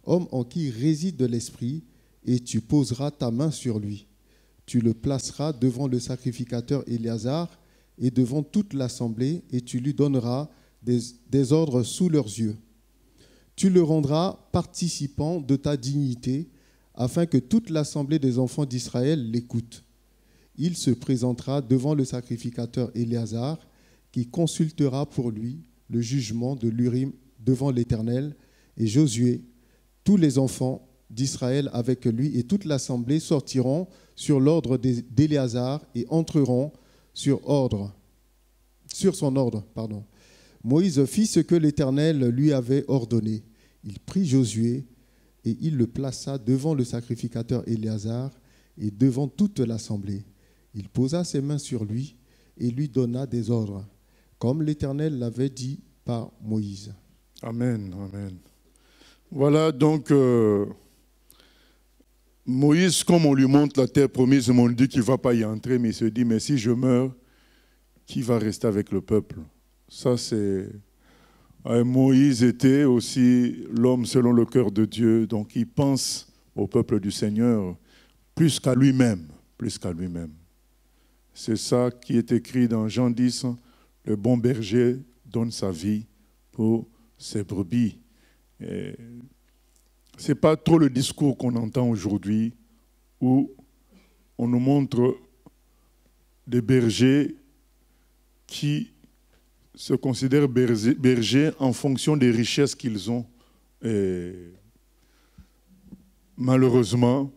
homme en qui réside de l'Esprit, et tu poseras ta main sur lui. Tu le placeras devant le sacrificateur Éléazar et devant toute l'assemblée, et tu lui donneras des ordres sous leurs yeux. Tu le rendras participant de ta dignité, afin que toute l'assemblée des enfants d'Israël l'écoute. Il se présentera devant le sacrificateur Éléazar, qui consultera pour lui le jugement de l'Urim devant l'Éternel, et Josué, tous les enfants d'Israël avec lui et toute l'assemblée sortiront sur l'ordre d'Éléazar et entreront sur son ordre. Moïse fit ce que l'Éternel lui avait ordonné. Il prit Josué et il le plaça devant le sacrificateur Éléazar et devant toute l'assemblée. Il posa ses mains sur lui et lui donna des ordres, comme l'Éternel l'avait dit par Moïse. Amen, amen. Voilà donc Moïse, comme on lui montre la terre promise, on lui dit qu'il ne va pas y entrer, mais il se dit, mais si je meurs, qui va rester avec le peuple? Ça, c'est... Moïse était aussi l'homme selon le cœur de Dieu, donc il pense au peuple du Seigneur plus qu'à lui-même, plus qu'à lui-même. C'est ça qui est écrit dans Jean 10, le bon berger donne sa vie pour ses brebis. Ce n'est pas trop le discours qu'on entend aujourd'hui où on nous montre des bergers qui se considèrent bergers en fonction des richesses qu'ils ont. Et malheureusement,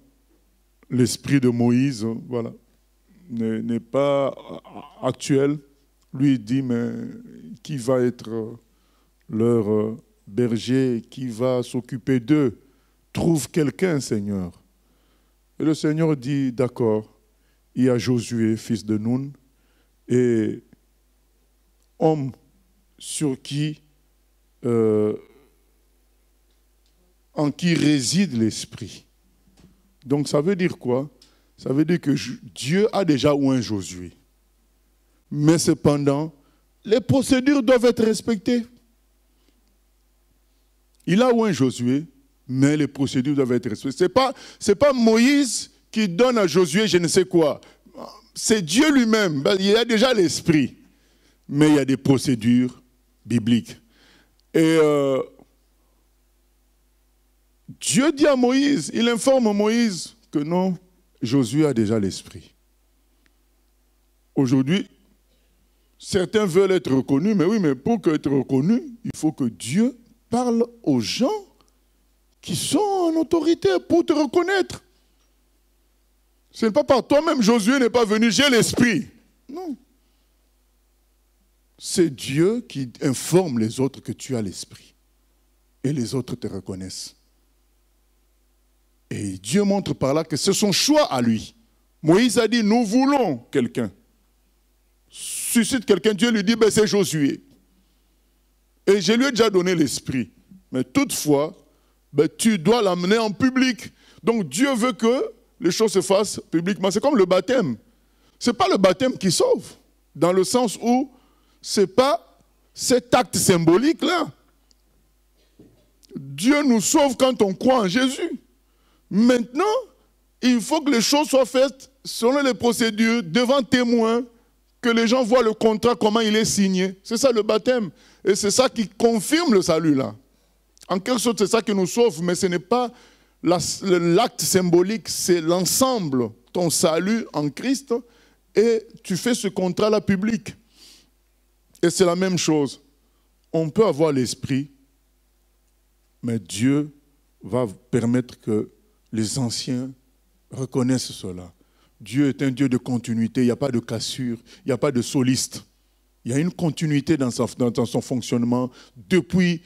l'esprit de Moïse, voilà, n'est pas actuel. Lui, il dit, mais qui va être leur berger, qui va s'occuper d'eux? Trouve quelqu'un, Seigneur. Et le Seigneur dit, d'accord, il y a Josué, fils de Nun, et homme sur qui, en qui réside l'Esprit. Donc ça veut dire quoi? Ça veut dire que Dieu a déjà oint Josué. Mais cependant, les procédures doivent être respectées. Il a oint Josué, mais les procédures doivent être respectées. Ce n'est pas Moïse qui donne à Josué je ne sais quoi. C'est Dieu lui-même. Il a déjà l'Esprit. Mais il y a des procédures bibliques. Et Dieu dit à Moïse, il informe Moïse que non, Josué a déjà l'Esprit. Aujourd'hui, certains veulent être reconnus, mais oui, mais pour être reconnus, il faut que Dieu parle aux gens qui sont en autorité pour te reconnaître. Ce n'est pas par toi-même, Josué n'est pas venu, j'ai l'Esprit. Non. C'est Dieu qui informe les autres que tu as l'Esprit. Et les autres te reconnaissent. Et Dieu montre par là que c'est son choix à lui. Moïse a dit, nous voulons quelqu'un. Suscite quelqu'un, Dieu lui dit, ben c'est Josué. Et je lui ai déjà donné l'Esprit. Mais toutefois, ben, tu dois l'amener en public. Donc Dieu veut que les choses se fassent publiquement. C'est comme le baptême. Ce n'est pas le baptême qui sauve. Dans le sens où ce n'est pas cet acte symbolique-là. Dieu nous sauve quand on croit en Jésus. Maintenant, il faut que les choses soient faites selon les procédures, devant témoins, que les gens voient le contrat, comment il est signé. C'est ça le baptême. Et c'est ça qui confirme le salut là. En quelque sorte, c'est ça qui nous sauve, mais ce n'est pas l'acte symbolique, c'est l'ensemble, ton salut en Christ, et tu fais ce contrat-là public. Et c'est la même chose. On peut avoir l'Esprit, mais Dieu va permettre que les anciens reconnaissent cela. Dieu est un Dieu de continuité, il n'y a pas de cassure, il n'y a pas de soliste. Il y a une continuité dans son fonctionnement depuis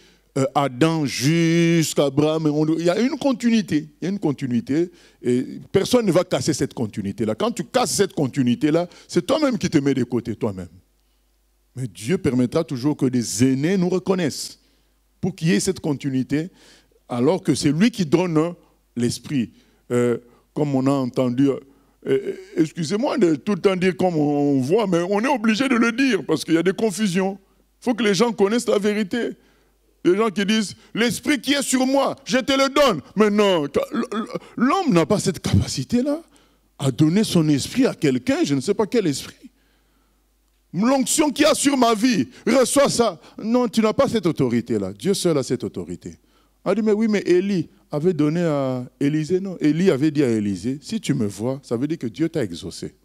Adam jusqu'à Abraham. Il y a une continuité. Il y a une continuité et personne ne va casser cette continuité-là. Quand tu casses cette continuité-là, c'est toi-même qui te mets de côté, toi-même. Mais Dieu permettra toujours que des aînés nous reconnaissent pour qu'il y ait cette continuité, alors que c'est lui qui donne l'Esprit. Comme on a entendu, excusez-moi de tout le temps dire comme on voit, mais on est obligé de le dire parce qu'il y a des confusions. Il faut que les gens connaissent la vérité. Les gens qui disent, l'Esprit qui est sur moi, je te le donne. Mais non, l'homme n'a pas cette capacité-là à donner son esprit à quelqu'un, je ne sais pas quel esprit. L'onction qu'il y a sur ma vie, reçois ça. Non, tu n'as pas cette autorité-là. Dieu seul a cette autorité. On a dit, mais oui, mais Élie avait donné à Élisée. Non, Élie avait dit à Élisée, si tu me vois, ça veut dire que Dieu t'a exaucé.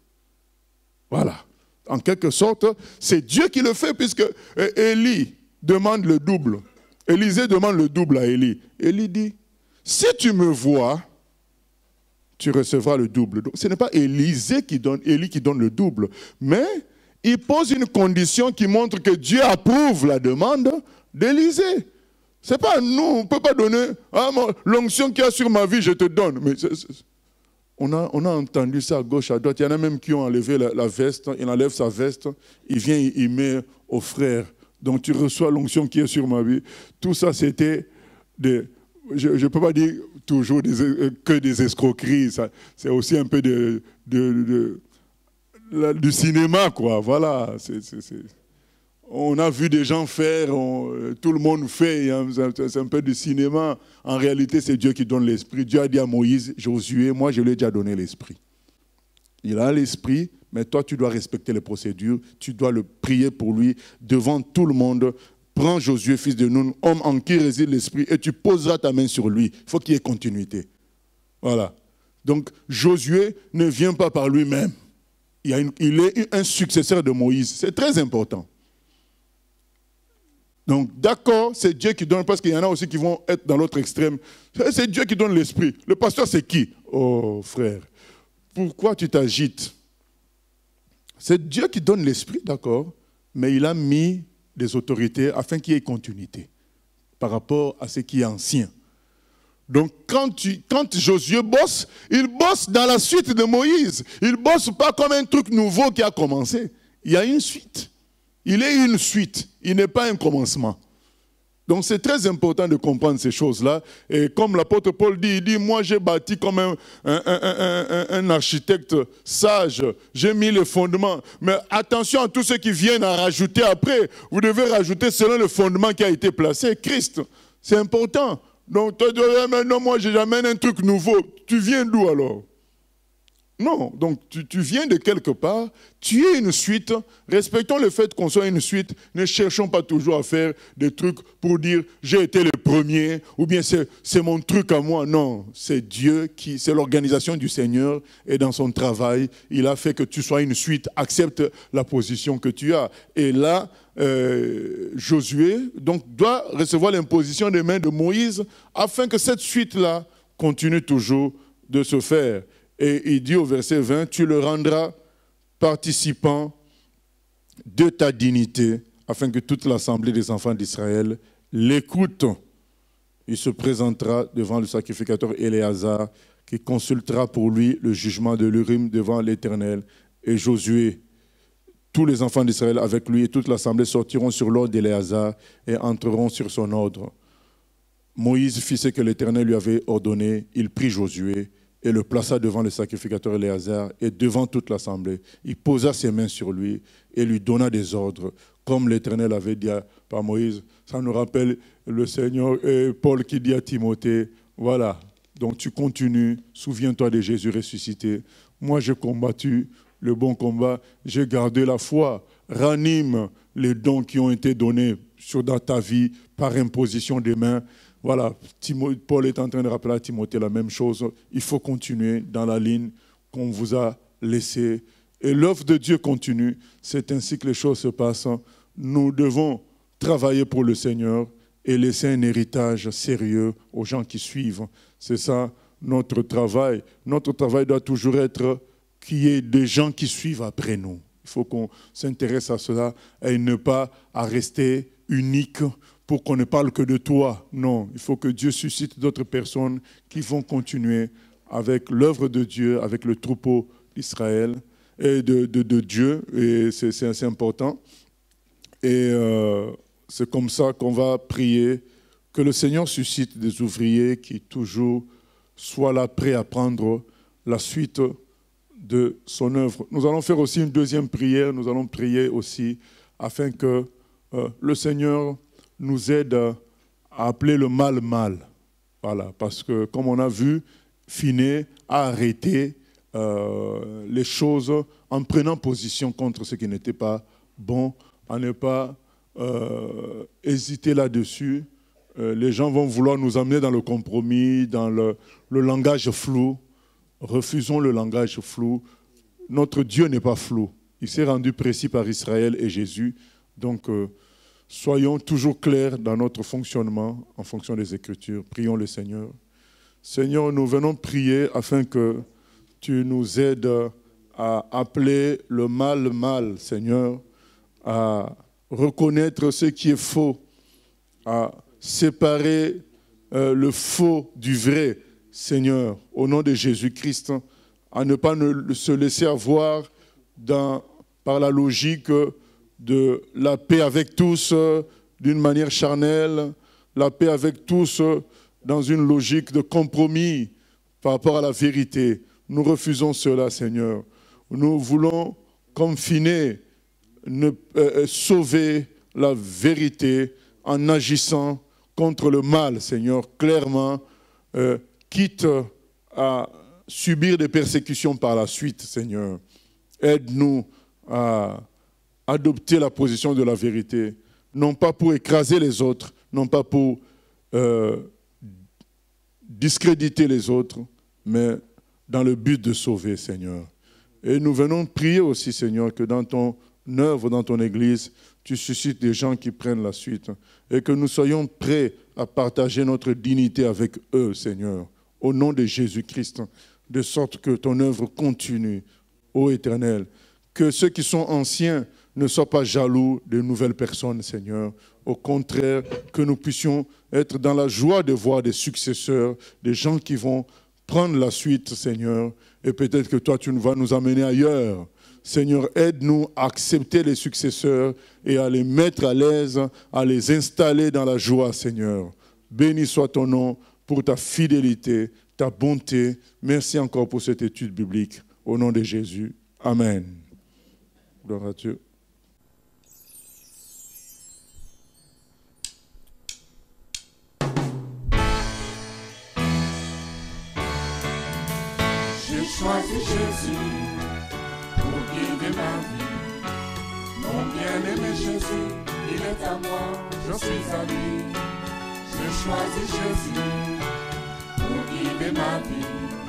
Voilà. En quelque sorte, c'est Dieu qui le fait, puisque Élie demande le double. Élisée demande le double à Élie. Élie dit, si tu me vois, tu recevras le double. Donc, ce n'est pas Élie qui donne le double, mais il pose une condition qui montre que Dieu approuve la demande d'Élisée. Ce n'est pas nous, on ne peut pas donner l'onction qu'il y a sur ma vie, je te donne. Mais on a entendu ça à gauche, à droite. Il y en a même qui ont enlevé la veste, il enlève sa veste, il vient, il met au frère. Donc tu reçois l'onction qui est sur ma vie. Tout ça, c'était je ne peux pas dire toujours que des escroqueries. C'est aussi un peu du cinéma, quoi. Voilà. On a vu des gens faire, tout le monde fait, hein, c'est un peu du cinéma. En réalité, c'est Dieu qui donne l'esprit. Dieu a dit à Moïse, Josué, moi je lui ai déjà donné l'esprit. Il a l'esprit, mais toi tu dois respecter les procédures, tu dois le prier pour lui devant tout le monde. Prends Josué, fils de Nun, homme en qui réside l'esprit, et tu poseras ta main sur lui. Il faut qu'il y ait continuité. Voilà. Donc Josué ne vient pas par lui-même. Il est un successeur de Moïse. C'est très important. Donc, d'accord, c'est Dieu qui donne, parce qu'il y en a aussi qui vont être dans l'autre extrême. C'est Dieu qui donne l'esprit. Le pasteur, c'est qui? Oh, frère, pourquoi tu t'agites? C'est Dieu qui donne l'esprit, d'accord, mais il a mis des autorités afin qu'il y ait continuité par rapport à ce qui est ancien. Donc, quand Josué bosse, il bosse dans la suite de Moïse. Il ne bosse pas comme un truc nouveau qui a commencé. il y a une suite. Il est une suite, il n'est pas un commencement. Donc c'est très important de comprendre ces choses-là. Et comme l'apôtre Paul dit, il dit, moi j'ai bâti comme un architecte sage, j'ai mis les fondements. Mais attention à tous ceux qui viennent à rajouter après. Vous devez rajouter selon le fondement qui a été placé, Christ. C'est important. Donc tu dis, non, moi j'amène un truc nouveau. Tu viens d'où alors? Non, donc tu viens de quelque part, tu es une suite, respectons le fait qu'on soit une suite, ne cherchons pas toujours à faire des trucs pour dire j'ai été le premier, ou bien c'est mon truc à moi. Non, c'est Dieu c'est l'organisation du Seigneur, et dans son travail, il a fait que tu sois une suite, accepte la position que tu as. Et là, Josué donc, doit recevoir l'imposition des mains de Moïse, afin que cette suite-là continue toujours de se faire. Et il dit au verset 20, tu le rendras participant de ta dignité, afin que toute l'assemblée des enfants d'Israël l'écoute. Il se présentera devant le sacrificateur Éléazar, qui consultera pour lui le jugement de l'Urim devant l'Éternel. Et Josué, tous les enfants d'Israël avec lui et toute l'assemblée sortiront sur l'ordre d'Éléazar et entreront sur son ordre. Moïse fit ce que l'Éternel lui avait ordonné. Il prit Josué et le plaça devant le sacrificateur Éléazar et devant toute l'assemblée. Il posa ses mains sur lui et lui donna des ordres, comme l'Éternel avait dit par Moïse. Ça nous rappelle le Seigneur et Paul qui dit à Timothée, voilà, donc tu continues, souviens-toi de Jésus ressuscité. Moi j'ai combattu le bon combat, j'ai gardé la foi, ranime les dons qui ont été donnés dans ta vie par imposition des mains. Voilà, Paul est en train de rappeler à Timothée la même chose. Il faut continuer dans la ligne qu'on vous a laissée. Et l'œuvre de Dieu continue. C'est ainsi que les choses se passent. Nous devons travailler pour le Seigneur et laisser un héritage sérieux aux gens qui suivent. C'est ça notre travail. Notre travail doit toujours être qu'il y ait des gens qui suivent après nous. Il faut qu'on s'intéresse à cela et ne pas à rester unique pour qu'on ne parle que de toi. Non, il faut que Dieu suscite d'autres personnes qui vont continuer avec l'œuvre de Dieu, avec le troupeau d'Israël et de Dieu. Et c'est assez important. Et c'est comme ça qu'on va prier que le Seigneur suscite des ouvriers qui toujours soient là prêts à prendre la suite de son œuvre. Nous allons faire aussi une deuxième prière. Nous allons prier aussi afin que le Seigneur nous aide à appeler le mal mal. Voilà, parce que comme on a vu, Finney a arrêté les choses en prenant position contre ce qui n'était pas bon, à ne pas hésiter là-dessus. Les gens vont vouloir nous amener dans le compromis, dans le langage flou. Refusons le langage flou. Notre Dieu n'est pas flou. Il s'est rendu précis par Israël et Jésus. Donc, soyons toujours clairs dans notre fonctionnement en fonction des Écritures. Prions le Seigneur. Seigneur, nous venons prier afin que tu nous aides à appeler le mal mal, Seigneur, à reconnaître ce qui est faux, à séparer le faux du vrai, Seigneur, au nom de Jésus-Christ, à ne pas se laisser avoir par la logique de la paix avec tous d'une manière charnelle, la paix avec tous dans une logique de compromis par rapport à la vérité. Nous refusons cela, Seigneur. Nous voulons, comme Finney, sauver la vérité en agissant contre le mal, Seigneur, clairement, quitte à subir des persécutions par la suite, Seigneur. Aide-nous à adopter la position de la vérité, non pas pour écraser les autres, non pas pour discréditer les autres, mais dans le but de sauver, Seigneur. Et nous venons prier aussi, Seigneur, que dans ton œuvre, dans ton Église, tu suscites des gens qui prennent la suite et que nous soyons prêts à partager notre dignité avec eux, Seigneur, au nom de Jésus-Christ, de sorte que ton œuvre continue, ô Éternel. Que ceux qui sont anciens ne soient pas jaloux de nouvelles personnes, Seigneur. Au contraire, que nous puissions être dans la joie de voir des successeurs, des gens qui vont prendre la suite, Seigneur. Et peut-être que toi, tu vas nous amener ailleurs. Seigneur, aide-nous à accepter les successeurs et à les mettre à l'aise, à les installer dans la joie, Seigneur. Béni soit ton nom pour ta fidélité, ta bonté. Merci encore pour cette étude biblique. Au nom de Jésus. Amen. Gloire à Dieu. J'ai choisi Jésus pour guider ma vie. Mon bien-aimé Jésus, il est à moi, je suis à lui. J'ai choisi Jésus pour guider ma vie.